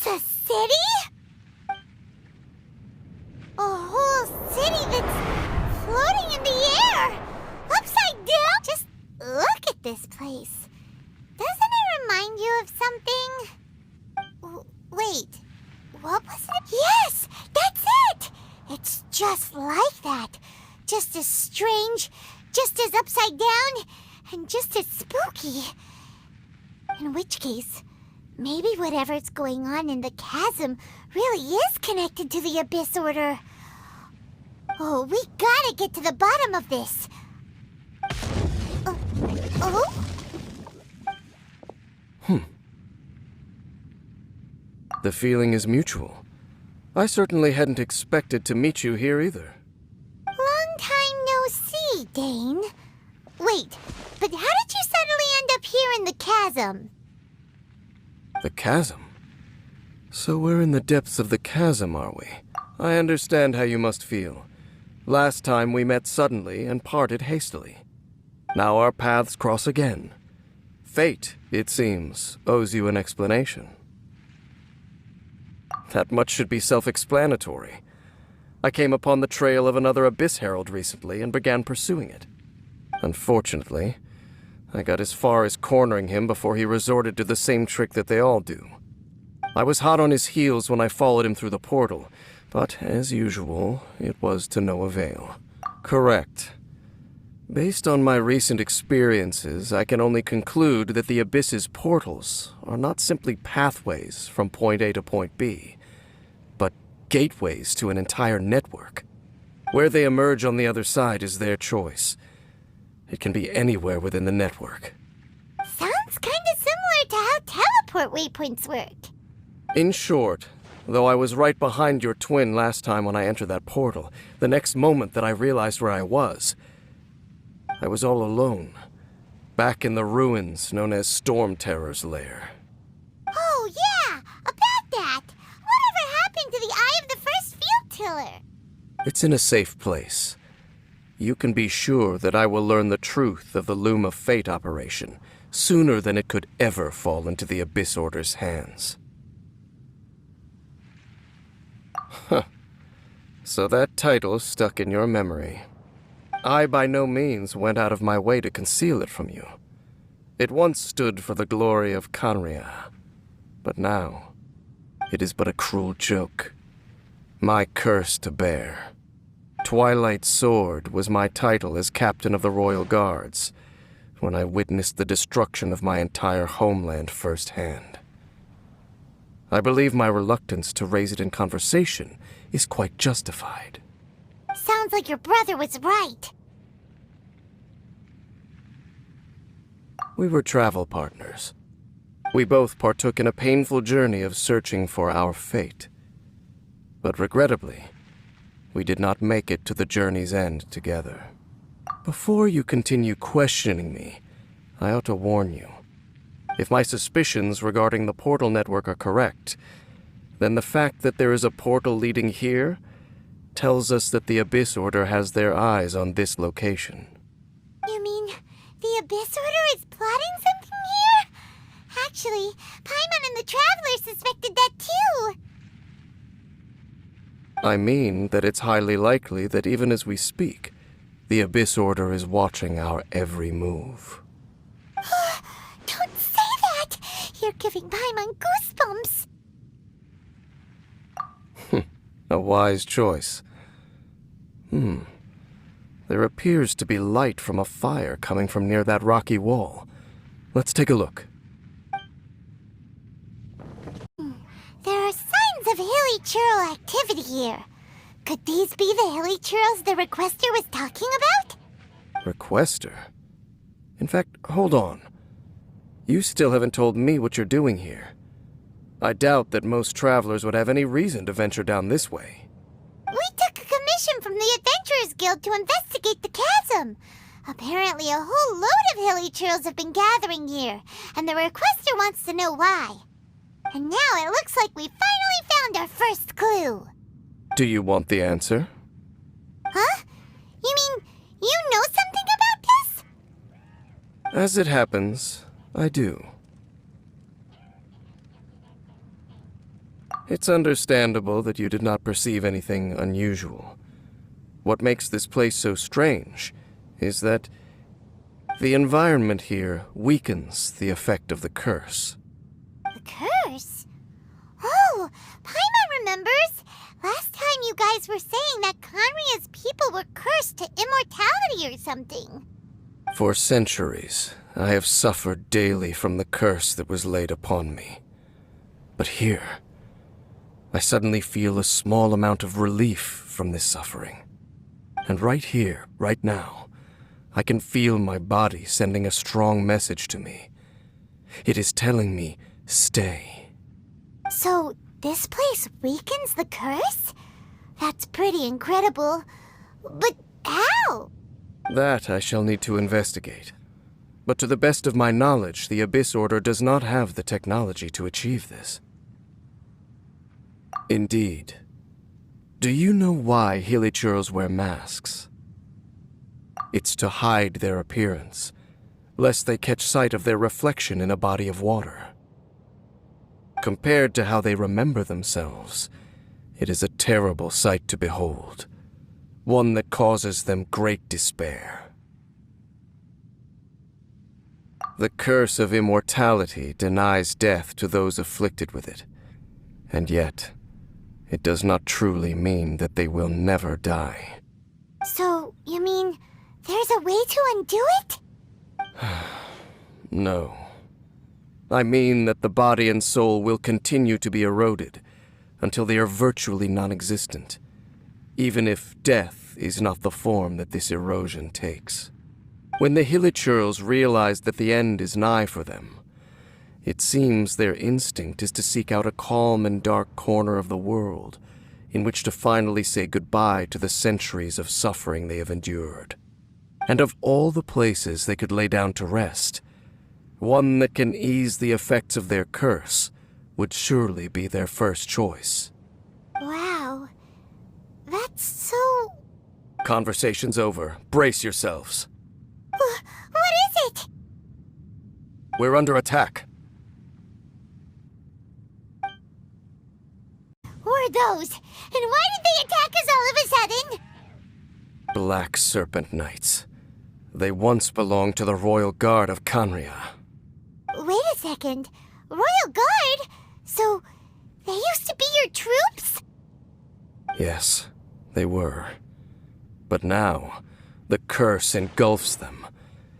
Speaker 2: It's a city? A whole city that's floating in the air! Upside down? Just look at this place. Doesn't it remind you of something? Wait, what was it? Yes, that's it! It's just like that. Just as strange, just as upside down, and just as spooky. In which case, maybe whatever's going on in the chasm really is connected to the Abyss Order. Oh, we gotta get to the bottom of this. Oh?
Speaker 8: The feeling is mutual. I certainly hadn't expected to meet you here either.
Speaker 2: Long time no see, Dane. Wait, but how did you suddenly end up here in the chasm?
Speaker 8: The chasm? So we're in the depths of the chasm, are we? I understand how you must feel. Last time we met suddenly and parted hastily. Now our paths cross again. Fate, it seems, owes you an explanation. That much should be self-explanatory. I came upon the trail of another Abyss Herald recently and began pursuing it. Unfortunately, I got as far as cornering him before he resorted to the same trick that they all do. I was hot on his heels when I followed him through the portal, but as usual, it was to no avail. Correct. Based on my recent experiences, I can only conclude that the Abyss's portals are not simply pathways from point A to point B, but gateways to an entire network. Where they emerge on the other side is their choice. It can be anywhere within the network.
Speaker 2: Sounds kinda similar to how teleport waypoints work.
Speaker 8: In short, though I was right behind your twin last time when I entered that portal, the next moment that I realized where I was all alone, back in the ruins known as Storm Terror's lair.
Speaker 2: Oh, yeah, about that. Whatever happened to the Eye of the First Field Tiller?
Speaker 8: It's in a safe place. You can be sure that I will learn the truth of the Loom of Fate operation sooner than it could ever fall into the Abyss Order's hands. Huh. So that title stuck in your memory. I by no means went out of my way to conceal it from you. It once stood for the glory of Conria, but now it is but a cruel joke. My curse to bear. Twilight Sword was my title as captain of the Royal Guards when I witnessed the destruction of my entire homeland firsthand. I believe my reluctance to raise it in conversation is quite justified.
Speaker 2: Sounds like your brother was right.
Speaker 8: We were travel partners. We both partook in a painful journey of searching for our fate. But regrettably, we did not make it to the journey's end together. Before you continue questioning me, I ought to warn you. If my suspicions regarding the portal network are correct, then the fact that there is a portal leading here tells us that the Abyss Order has their eyes on this location.
Speaker 2: You mean the Abyss Order is plotting something here? Actually, Paimon and the Traveler suspected that too.
Speaker 8: I mean that it's highly likely that even as we speak, the Abyss Order is watching our every move.
Speaker 2: Don't say that! You're giving Paimon goosebumps.
Speaker 8: A wise choice. There appears to be light from a fire coming from near that rocky wall. Let's take a look.
Speaker 2: There are signs of hilly churl activity here. Could these be the hilly churls the requester was talking about?
Speaker 8: Requester? In fact, hold on. You still haven't told me what you're doing here. I doubt that most travelers would have any reason to venture down this way.
Speaker 2: We took a commission from the Adventurers Guild to investigate the chasm. Apparently a whole load of hilly churls have been gathering here, and the requester wants to know why. And now it looks like we finally found our first clue.
Speaker 8: Do you want the answer?
Speaker 2: Huh? You mean you know something about this?
Speaker 8: As it happens, I do. It's understandable that you did not perceive anything unusual. What makes this place so strange is that the environment here weakens the effect of the curse.
Speaker 2: The curse? Oh, Paimon remembers. Last time you guys were saying that Conria's people were cursed to immortality or something.
Speaker 8: For centuries, I have suffered daily from the curse that was laid upon me. But here, I suddenly feel a small amount of relief from this suffering. And right here, right now, I can feel my body sending a strong message to me. It is telling me, stay.
Speaker 2: So, this place weakens the curse? That's pretty incredible. But how?
Speaker 8: That I shall need to investigate. But to the best of my knowledge, the Abyss Order does not have the technology to achieve this. Indeed. Do you know why Hilichurls wear masks? It's to hide their appearance, lest they catch sight of their reflection in a body of water. Compared to how they remember themselves, it is a terrible sight to behold, one that causes them great despair. The curse of immortality denies death to those afflicted with it, and yet, it does not truly mean that they will never die.
Speaker 2: So, you mean there's a way to undo it?
Speaker 8: No. I mean that the body and soul will continue to be eroded until they are virtually non-existent, even if death is not the form that this erosion takes. When the Hilichurls realize that the end is nigh for them, it seems their instinct is to seek out a calm and dark corner of the world in which to finally say goodbye to the centuries of suffering they have endured. And of all the places they could lay down to rest, one that can ease the effects of their curse would surely be their first choice.
Speaker 2: Wow. That's so...
Speaker 8: Conversation's over. Brace yourselves.
Speaker 2: What is it?
Speaker 8: We're under attack.
Speaker 2: Who are those? And why did they attack us all of a sudden?
Speaker 8: Black Serpent Knights. They once belonged to the Royal Guard of Conria.
Speaker 2: Wait a second. Royal Guard? So, they used to be your troops?
Speaker 8: Yes, they were. But now, the curse engulfs them,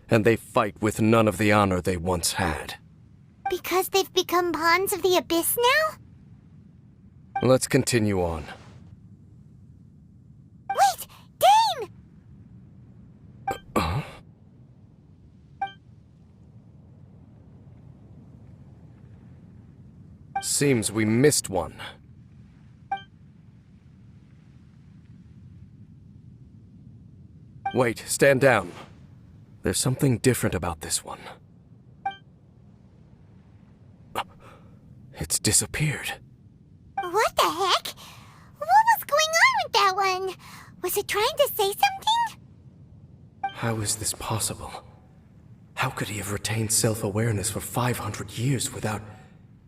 Speaker 8: and they fight with none of the honor they once had.
Speaker 2: Because they've become pawns of the Abyss now?
Speaker 8: Let's continue on.
Speaker 2: Wait! Dane!
Speaker 8: Seems we missed one. Wait, stand down. There's something different about this one. It's disappeared.
Speaker 2: What the heck? What was going on with that one? Was it trying to say something?
Speaker 8: How is this possible? How could he have retained self-awareness for 500 years without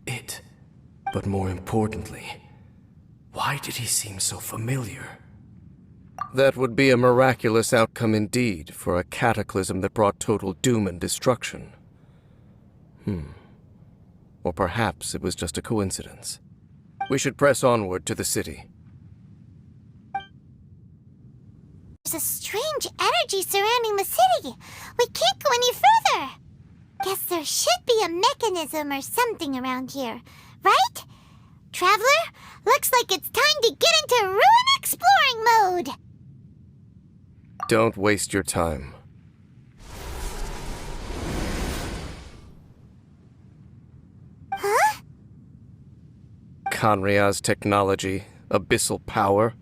Speaker 8: it? But more importantly, why did he seem so familiar? That would be a miraculous outcome indeed for a cataclysm that brought total doom and destruction. Or perhaps it was just a coincidence. We should press onward to the city.
Speaker 2: There's a strange energy surrounding the city. We can't go any further. Guess there should be a mechanism or something around here, right? Traveler, looks like it's time to get into ruin exploring mode.
Speaker 8: Don't waste your time.
Speaker 2: Huh?
Speaker 8: Conria's technology, abyssal power.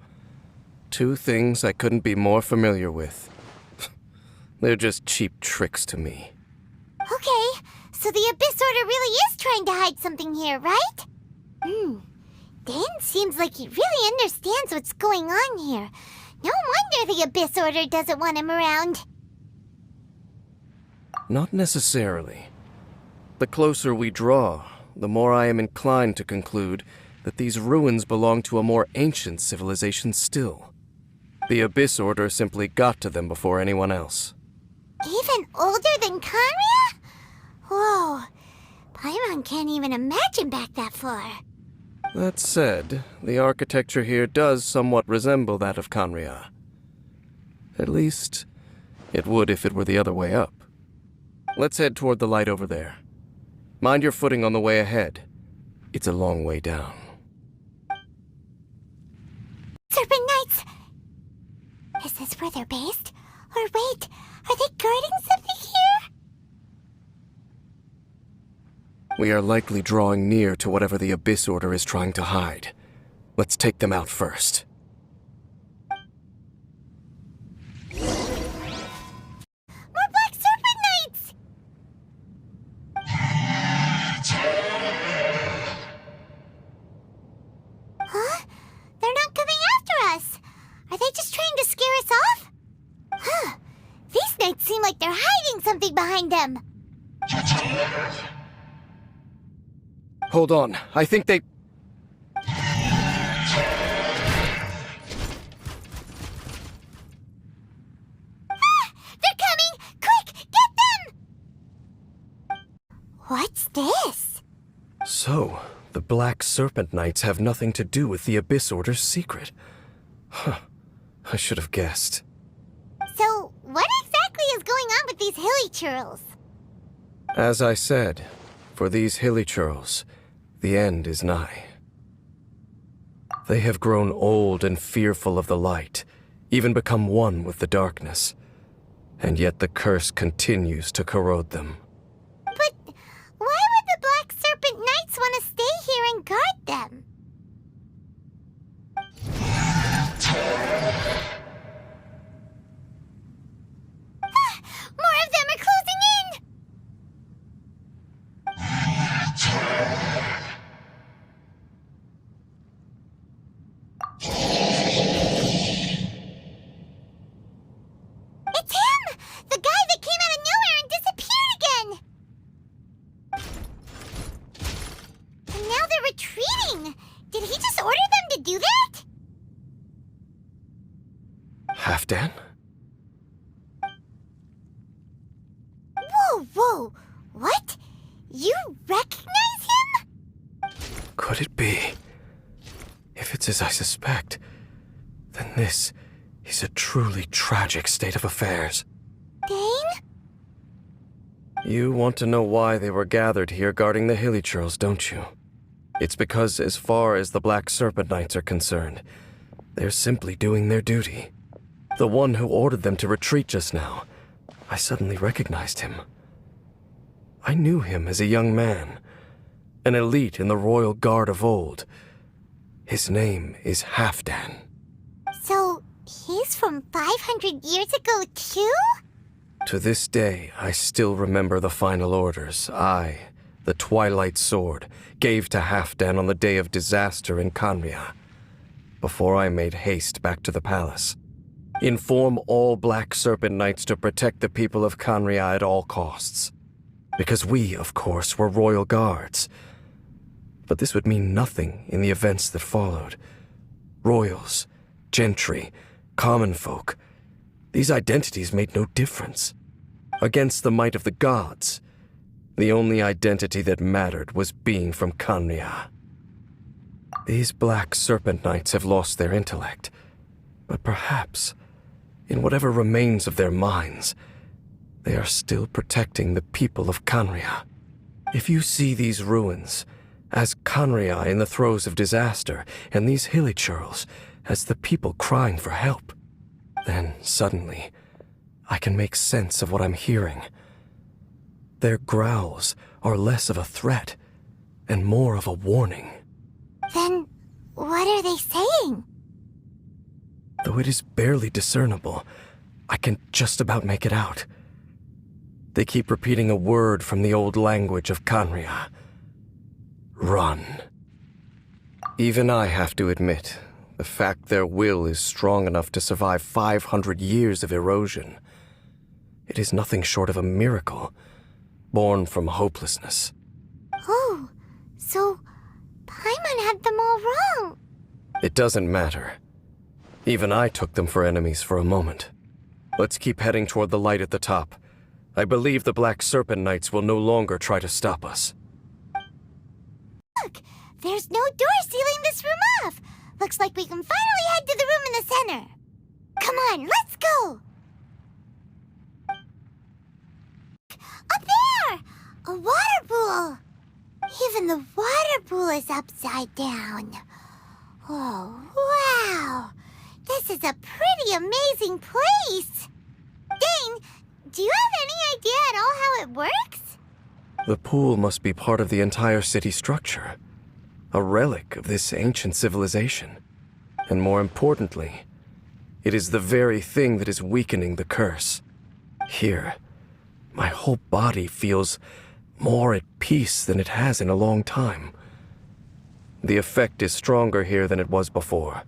Speaker 8: Two things I couldn't be more familiar with. They're just cheap tricks to me.
Speaker 2: Okay, so the Abyss Order really is trying to hide something here, right? Dan seems like he really understands what's going on here. No wonder the Abyss Order doesn't want him around.
Speaker 8: Not necessarily. The closer we draw, the more I am inclined to conclude that these ruins belong to a more ancient civilization still. The Abyss Order simply got to them before anyone else.
Speaker 2: Even older than Conria? Whoa. Paimon can't even imagine back that far.
Speaker 8: That said, the architecture here does somewhat resemble that of Conria. At least, it would if it were the other way up. Let's head toward the light over there. Mind your footing on the way ahead. It's a long way down.
Speaker 2: Serpent Knights! Is this where they're based? Or wait, are they guarding something here?
Speaker 8: We are likely drawing near to whatever the Abyss Order is trying to hide. Let's take them out first.
Speaker 2: More Black Serpent Knights! Huh? They're not coming after us! Are they just trying to scare us off? Huh. These knights seem like they're hiding something behind them.
Speaker 8: Hold on, I think they...
Speaker 2: They're coming! Quick, get them! What's this?
Speaker 8: So, the Black Serpent Knights have nothing to do with the Abyss Order's secret. Huh. I should have guessed.
Speaker 2: So, what exactly is going on with these hilly churls?
Speaker 8: As I said, for these hilly churls, the end is nigh. They have grown old and fearful of the light, even become one with the darkness. And yet the curse continues to corrode them.
Speaker 2: But why would the Black Serpent Knights want to stay here and guard them? More of them are closing in! It's him! The guy that came out of nowhere and disappeared again! And now they're retreating! Did he just order them to do that?
Speaker 8: Halfdan?
Speaker 2: Whoa! What? You recognize him?
Speaker 8: Could it be? If it's as I suspect, then this is a truly tragic state of affairs.
Speaker 2: Dane?
Speaker 8: You want to know why they were gathered here guarding the hilly churls, don't you? It's because as far as the Black Serpent Knights are concerned, they're simply doing their duty. The one who ordered them to retreat just now, I suddenly recognized him. I knew him as a young man, an elite in the royal guard of old. His name is Halfdan.
Speaker 2: So, he's from 500 years ago too?
Speaker 8: To this day, I still remember the final orders I, the Twilight Sword, gave to Halfdan on the day of disaster in Conria, before I made haste back to the palace. Inform all Black Serpent Knights to protect the people of Conria at all costs. Because we, of course, were royal guards. But this would mean nothing in the events that followed. Royals, gentry, common folk, these identities made no difference. Against the might of the gods, the only identity that mattered was being from Conria. These Black Serpent Knights have lost their intellect, but perhaps, in whatever remains of their minds, they are still protecting the people of Conria. If you see these ruins as Conria in the throes of disaster, and these hilly churls as the people crying for help, then suddenly I can make sense of what I'm hearing. Their growls are less of a threat and more of a warning.
Speaker 2: Then, what are they saying?
Speaker 8: Though it is barely discernible, I can just about make it out. They keep repeating a word from the old language of Conria. Run. Even I have to admit, the fact their will is strong enough to survive 500 years of erosion. It is nothing short of a miracle, born from hopelessness.
Speaker 2: Oh, so Paimon had them all wrong.
Speaker 8: It doesn't matter. Even I took them for enemies for a moment. Let's keep heading toward the light at the top. I believe the Black Serpent Knights will no longer try to stop us.
Speaker 2: Look, there's no door sealing this room off. Looks like we can finally head to the room in the center. Come on, let's go. Up there! A water pool. Even the water pool is upside down. Oh, wow. This is a pretty amazing place. Dane, do you have any idea at all how it works?
Speaker 8: The pool must be part of the entire city structure. A relic of this ancient civilization. And more importantly, it is the very thing that is weakening the curse. Here, my whole body feels more at peace than it has in a long time. The effect is stronger here than it was before.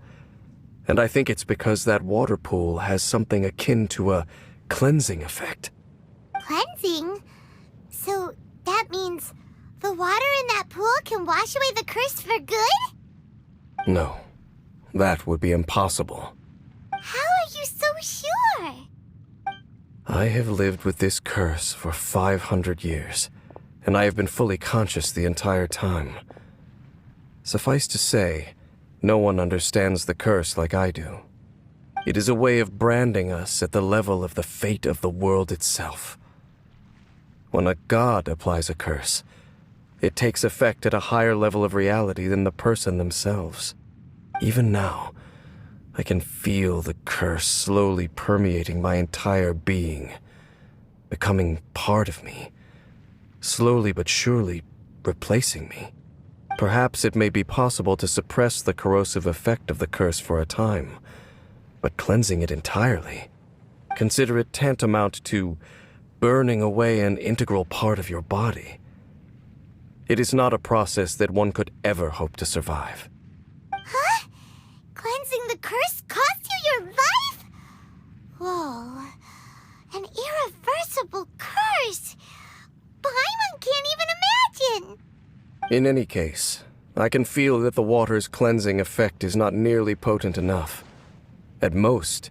Speaker 8: And I think it's because that water pool has something akin to a cleansing effect.
Speaker 2: Cleansing? So that means the water in that pool can wash away the curse for good?
Speaker 8: No, that would be impossible.
Speaker 2: How are you so sure?
Speaker 8: I have lived with this curse for 500 years, and I have been fully conscious the entire time. Suffice to say, no one understands the curse like I do. It is a way of branding us at the level of the fate of the world itself. When a god applies a curse, it takes effect at a higher level of reality than the person themselves. Even now, I can feel the curse slowly permeating my entire being, becoming part of me, slowly but surely replacing me. Perhaps it may be possible to suppress the corrosive effect of the curse for a time, but cleansing it entirely, consider it tantamount to burning away an integral part of your body. It is not a process that one could ever hope to survive.
Speaker 2: Huh? Cleansing the curse cost you your life? Whoa. An irreversible curse. Paimon can't even imagine.
Speaker 8: In any case, I can feel that the water's cleansing effect is not nearly potent enough. At most,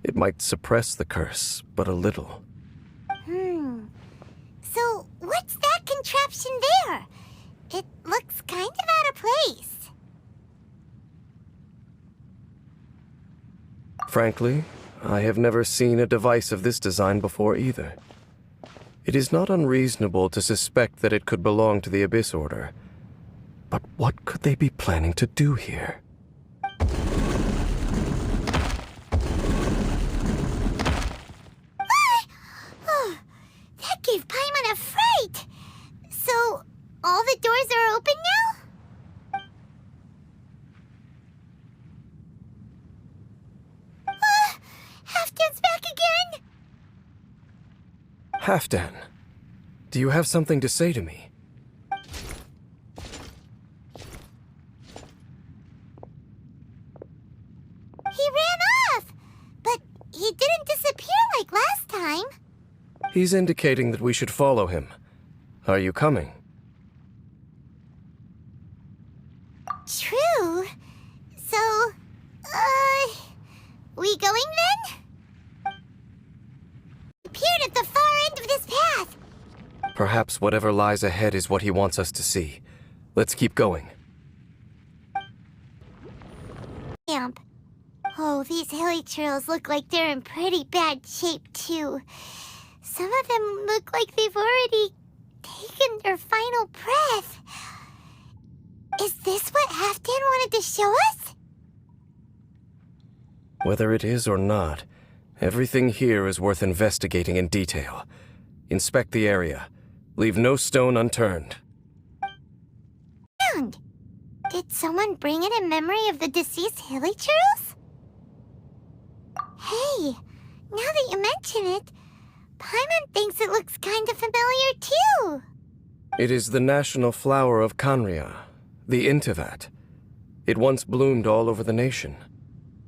Speaker 8: it might suppress the curse, but a little.
Speaker 2: So, what's that contraption there? It looks kind of out of place.
Speaker 8: Frankly, I have never seen a device of this design before either. It is not unreasonable to suspect that it could belong to the Abyss Order. But what could they be planning to do here?
Speaker 2: Oh, that gave Paimon a fright. So, all the doors are open now? Halfdan's back again?
Speaker 8: Halfdan, do you have something to say to me?
Speaker 2: He ran off, but he didn't disappear like last time.
Speaker 8: He's indicating that we should follow him. Are you coming?
Speaker 2: True. So, we going then? Appeared at the far end of this path.
Speaker 8: Perhaps whatever lies ahead is what he wants us to see. Let's keep going.
Speaker 2: Camp. Oh, these hilly trails look like they're in pretty bad shape, too. Some of them look like they've already taken their final breath. Is this what Halfdan wanted to show us?
Speaker 8: Whether it is or not, everything here is worth investigating in detail. Inspect the area. Leave no stone unturned.
Speaker 2: Found. Did someone bring it in memory of the deceased hilly trails? Hey, now that you mention it, Paimon thinks it looks kind of familiar too.
Speaker 8: It is the national flower of Khaenri'ah, the Intivat. It once bloomed all over the nation.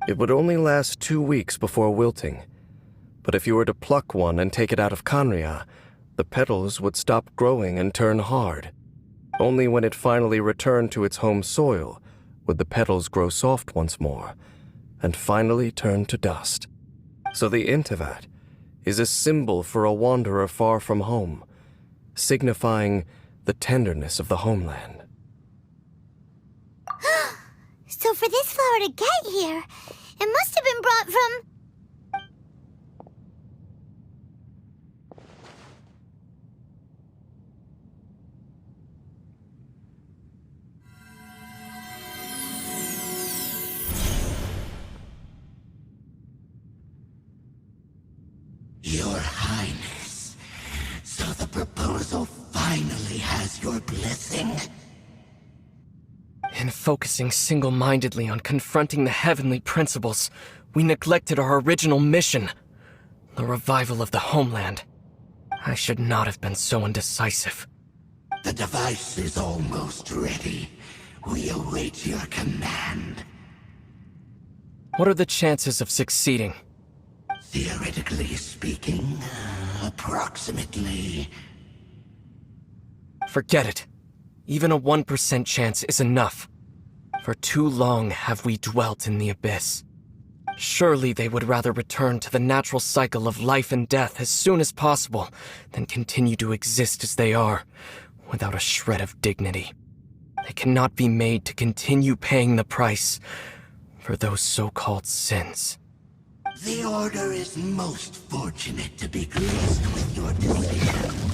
Speaker 8: It would only last 2 weeks before wilting. But if you were to pluck one and take it out of Khaenri'ah, the petals would stop growing and turn hard. Only when it finally returned to its home soil would the petals grow soft once more, and finally turn to dust. So the Intivat is a symbol for a wanderer far from home, signifying the tenderness of the homeland.
Speaker 2: So for this flower to get here, it must have been brought from...
Speaker 9: Your Highness, so the proposal finally has your blessing?
Speaker 10: In focusing single-mindedly on confronting the heavenly principles, we neglected our original mission, the revival of the homeland. I should not have been so indecisive.
Speaker 9: The device is almost ready. We await your command.
Speaker 10: What are the chances of succeeding?
Speaker 9: Theoretically speaking, approximately.
Speaker 10: Forget it. Even a 1% chance is enough. For too long have we dwelt in the abyss. Surely they would rather return to the natural cycle of life and death as soon as possible than continue to exist as they are, without a shred of dignity. They cannot be made to continue paying the price for those so-called sins.
Speaker 9: The Order is most fortunate to be graced with your decision.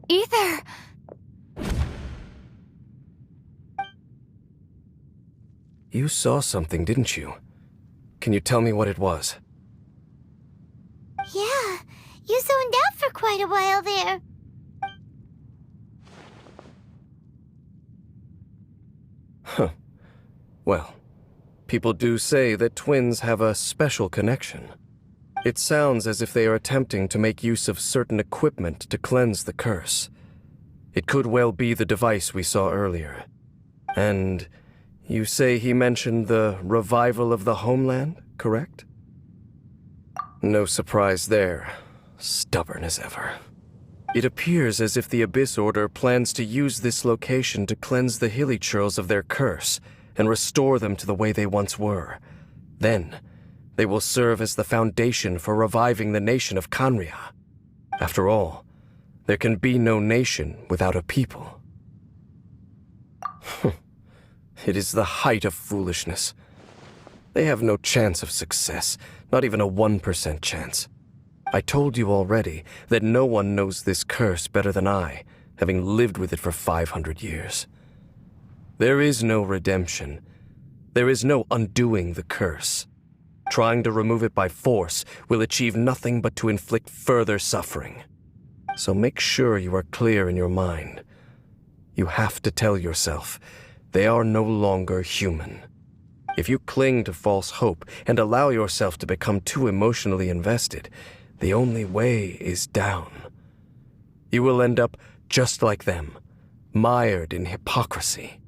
Speaker 2: Ether!
Speaker 8: You saw something, didn't you? Can you tell me what it was?
Speaker 2: Yeah, you zoned out for quite a while there.
Speaker 8: Huh. Well, people do say that twins have a special connection. It sounds as if they are attempting to make use of certain equipment to cleanse the curse. It could well be the device we saw earlier. And you say he mentioned the revival of the homeland, correct? No surprise there. Stubborn as ever. It appears as if the Abyss Order plans to use this location to cleanse the Hilichurls of their curse and restore them to the way they once were. Then, they will serve as the foundation for reviving the nation of Kanria. After all, there can be no nation without a people. It is the height of foolishness. They have no chance of success, not even a 1% chance. I told you already that no one knows this curse better than I, having lived with it for 500 years. There is no redemption. There is no undoing the curse. Trying to remove it by force will achieve nothing but to inflict further suffering. So make sure you are clear in your mind. You have to tell yourself, they are no longer human. If you cling to false hope and allow yourself to become too emotionally invested, the only way is down. You will end up just like them, mired in hypocrisy.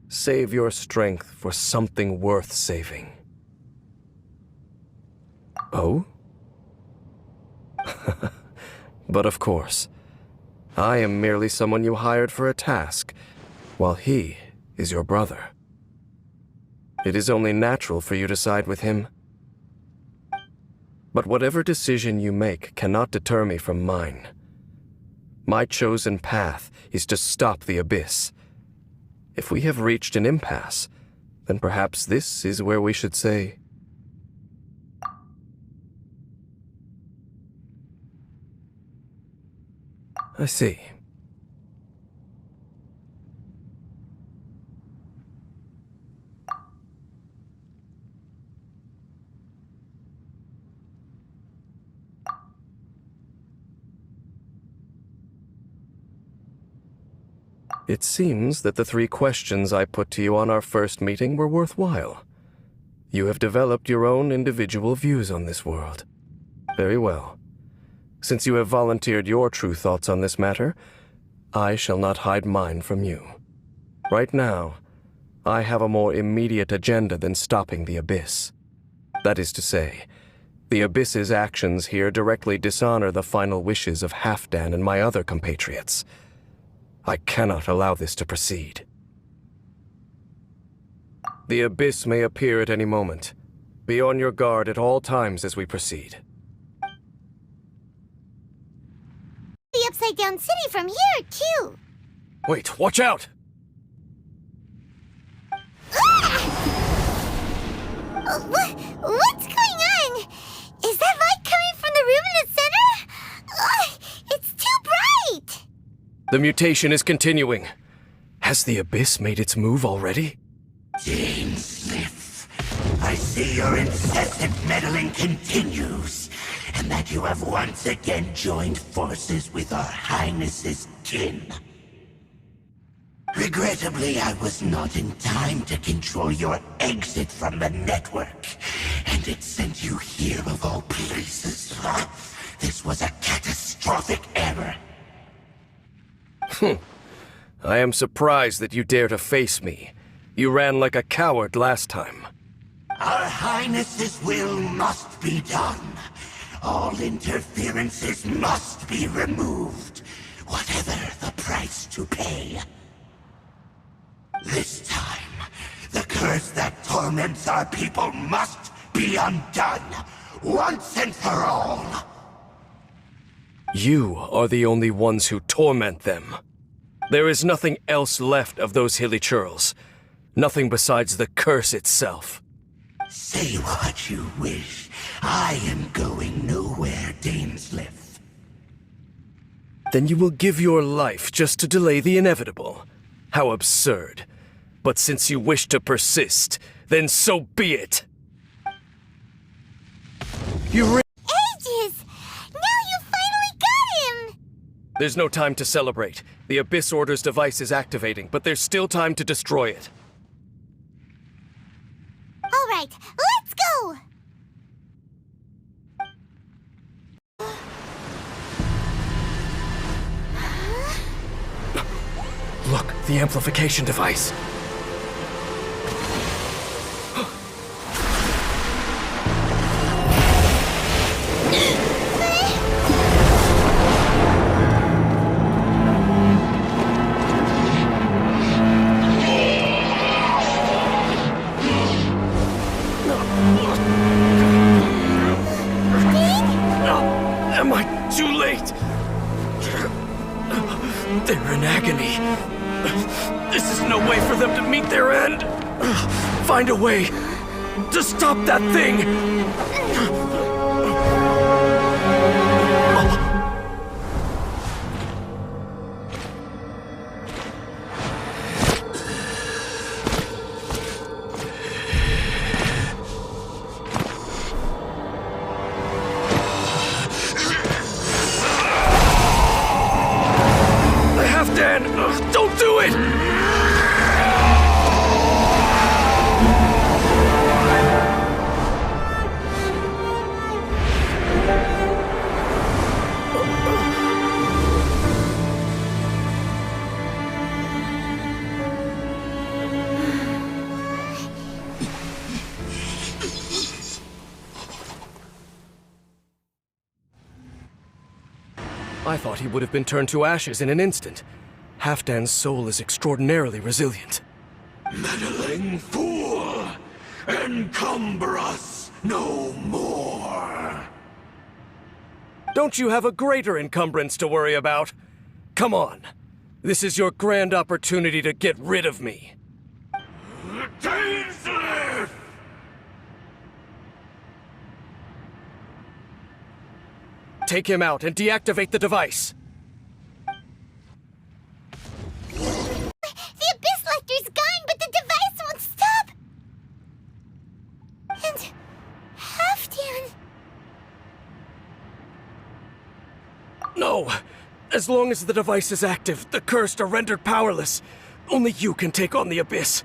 Speaker 8: Save your strength for something worth saving. Oh? But of course, I am merely someone you hired for a task, while he is your brother. It is only natural for you to side with him. But whatever decision you make cannot deter me from mine. My chosen path is to stop the Abyss. If we have reached an impasse, then perhaps this is where we should say... I see. It seems that the 3 questions I put to you on our first meeting were worthwhile. You have developed your own individual views on this world. Very well. Since you have volunteered your true thoughts on this matter, I shall not hide mine from you. Right now, I have a more immediate agenda than stopping the Abyss. That is to say, the Abyss's actions here directly dishonor the final wishes of Halfdan and my other compatriots. I cannot allow this to proceed. The Abyss may appear at any moment. Be on your guard at all times as we proceed.
Speaker 2: The Upside Down City from here, too.
Speaker 8: Wait, watch out!
Speaker 2: What's going on? Is that light coming from the room in the center? It's too bright!
Speaker 8: The mutation is continuing. Has the Abyss made its move already?
Speaker 9: Smith, I see your incessant meddling continues, and that you have once again joined forces with our Highness's kin. Regrettably, I was not in time to control your exit from the network, and it sent you here of all places. This was a catastrophic error.
Speaker 8: I am surprised that you dare to face me. You ran like a coward last time.
Speaker 9: Our Highness's will must be done. All interferences must be removed, whatever the price to pay. This time, the curse that torments our people must be undone, once and for all.
Speaker 8: You are the only ones who torment them. There is nothing else left of those hilly churls. Nothing besides the curse itself.
Speaker 9: Say what you wish. I am going nowhere, Dainsleif.
Speaker 8: Then you will give your life just to delay the inevitable. How absurd. But since you wish to persist, then so be it.
Speaker 2: Ages! Now you finally got him!
Speaker 8: There's no time to celebrate. The Abyss Order's device is activating, but there's still time to destroy it.
Speaker 2: All right, let's go!
Speaker 8: Look, the amplification device. Am I too late? They're in agony. This is no way for them to meet their end. Find a way to stop that thing. Halfdan, don't do it! I thought he would have been turned to ashes in an instant. Halfdan's soul is extraordinarily resilient.
Speaker 9: Meddling fool! Encumber us no more!
Speaker 8: Don't you have a greater encumbrance to worry about? Come on. This is your grand opportunity to get rid of me.
Speaker 9: Dainsleif!
Speaker 8: Take him out and deactivate the device.
Speaker 2: The Abyss Lecter's gone, but the device won't stop! And... Halfdan...
Speaker 8: No! As long as the device is active, the cursed are rendered powerless. Only you can take on the Abyss.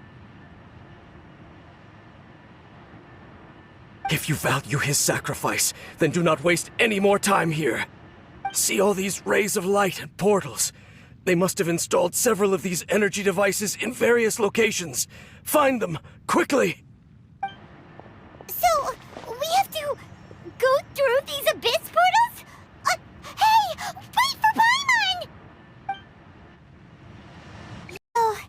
Speaker 8: If you value his sacrifice, then do not waste any more time here. See all these rays of light and portals?
Speaker 10: They must have installed several of these energy devices in various locations. Find them, quickly!
Speaker 2: So, we have to go through these abyss portals? Hey! Wait for Paimon! Oh,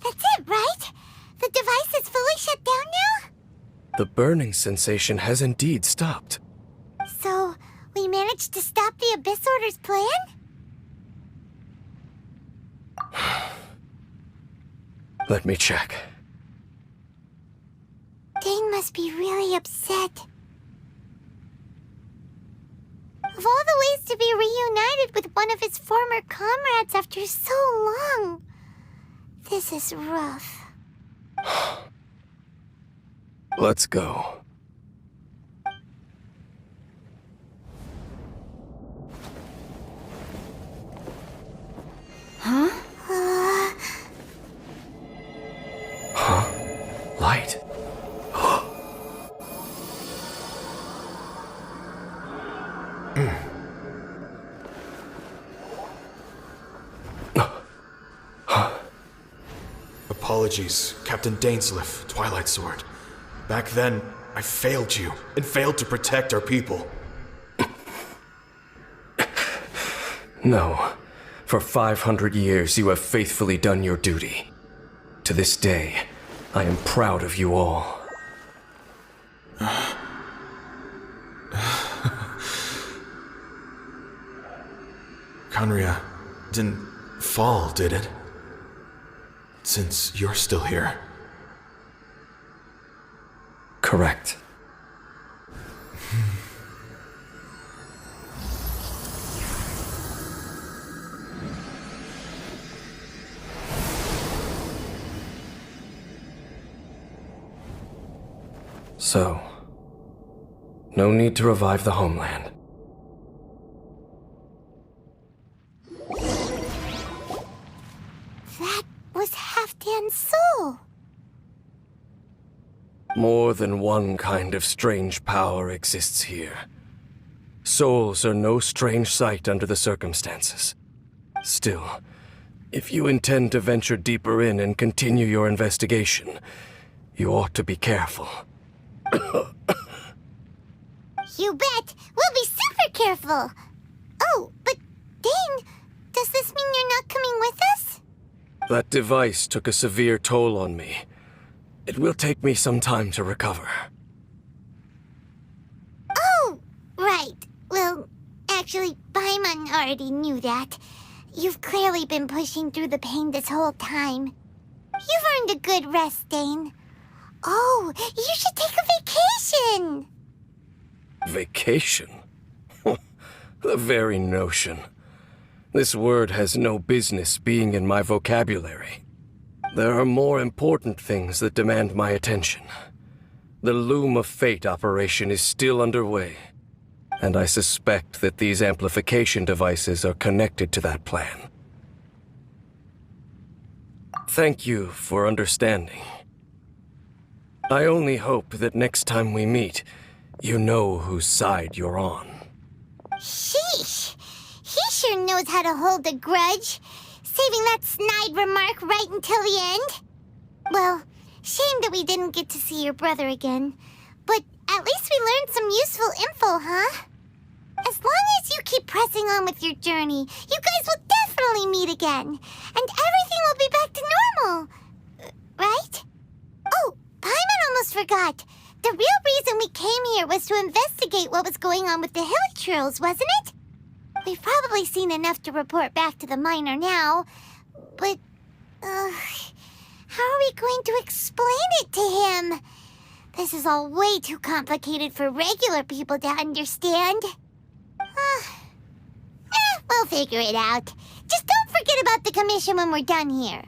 Speaker 2: that's it, right? The device is fully shut down now?
Speaker 10: The burning sensation has indeed stopped.
Speaker 2: So, we managed to stop the Abyss Order's plan?
Speaker 10: Let me check.
Speaker 2: Dane must be really upset. Of all the ways to be reunited with one of his former comrades after so long, this is rough.
Speaker 10: Let's go.
Speaker 2: Huh?
Speaker 10: Light.
Speaker 11: Apologies, Captain Dainsleif, Twilight Sword. Back then, I failed you, and failed to protect our people.
Speaker 10: No. For 500 years, you have faithfully done your duty. To this day, I am proud of you all.
Speaker 11: Conria didn't fall, did it? Since you're still here.
Speaker 10: Correct. So, no need to revive the homeland.
Speaker 2: That was Halfdan's soul.
Speaker 10: More than one kind of strange power exists here. Souls are no strange sight under the circumstances. Still, if you intend to venture deeper in and continue your investigation, you ought to be careful.
Speaker 2: You bet! We'll be super careful! Oh, but Dane, does this mean you're not coming with us?
Speaker 10: That device took a severe toll on me. It will take me some time to recover.
Speaker 2: Oh, right. Well, actually, Paimon already knew that. You've clearly been pushing through the pain this whole time. You've earned a good rest, Dane. Oh, you should take a vacation!
Speaker 10: Vacation? The very notion. This word has no business being in my vocabulary. There are more important things that demand my attention. The Loom of Fate operation is still underway, and I suspect that these amplification devices are connected to that plan. Thank you for understanding. I only hope that next time we meet, you know whose side you're on.
Speaker 2: Sheesh! He sure knows how to hold a grudge, saving that snide remark right until the end. Well, shame that we didn't get to see your brother again, but at least we learned some useful info, huh? As long as you keep pressing on with your journey, you guys will definitely meet again, and everything will be back to normal. Right? Oh, Paimon almost forgot. The real reason we came here was to investigate what was going on with the Hilichurls, wasn't it? We've probably seen enough to report back to the miner now, but, how are we going to explain it to him? This is all way too complicated for regular people to understand. We'll figure it out. Just don't forget about the commission when we're done here.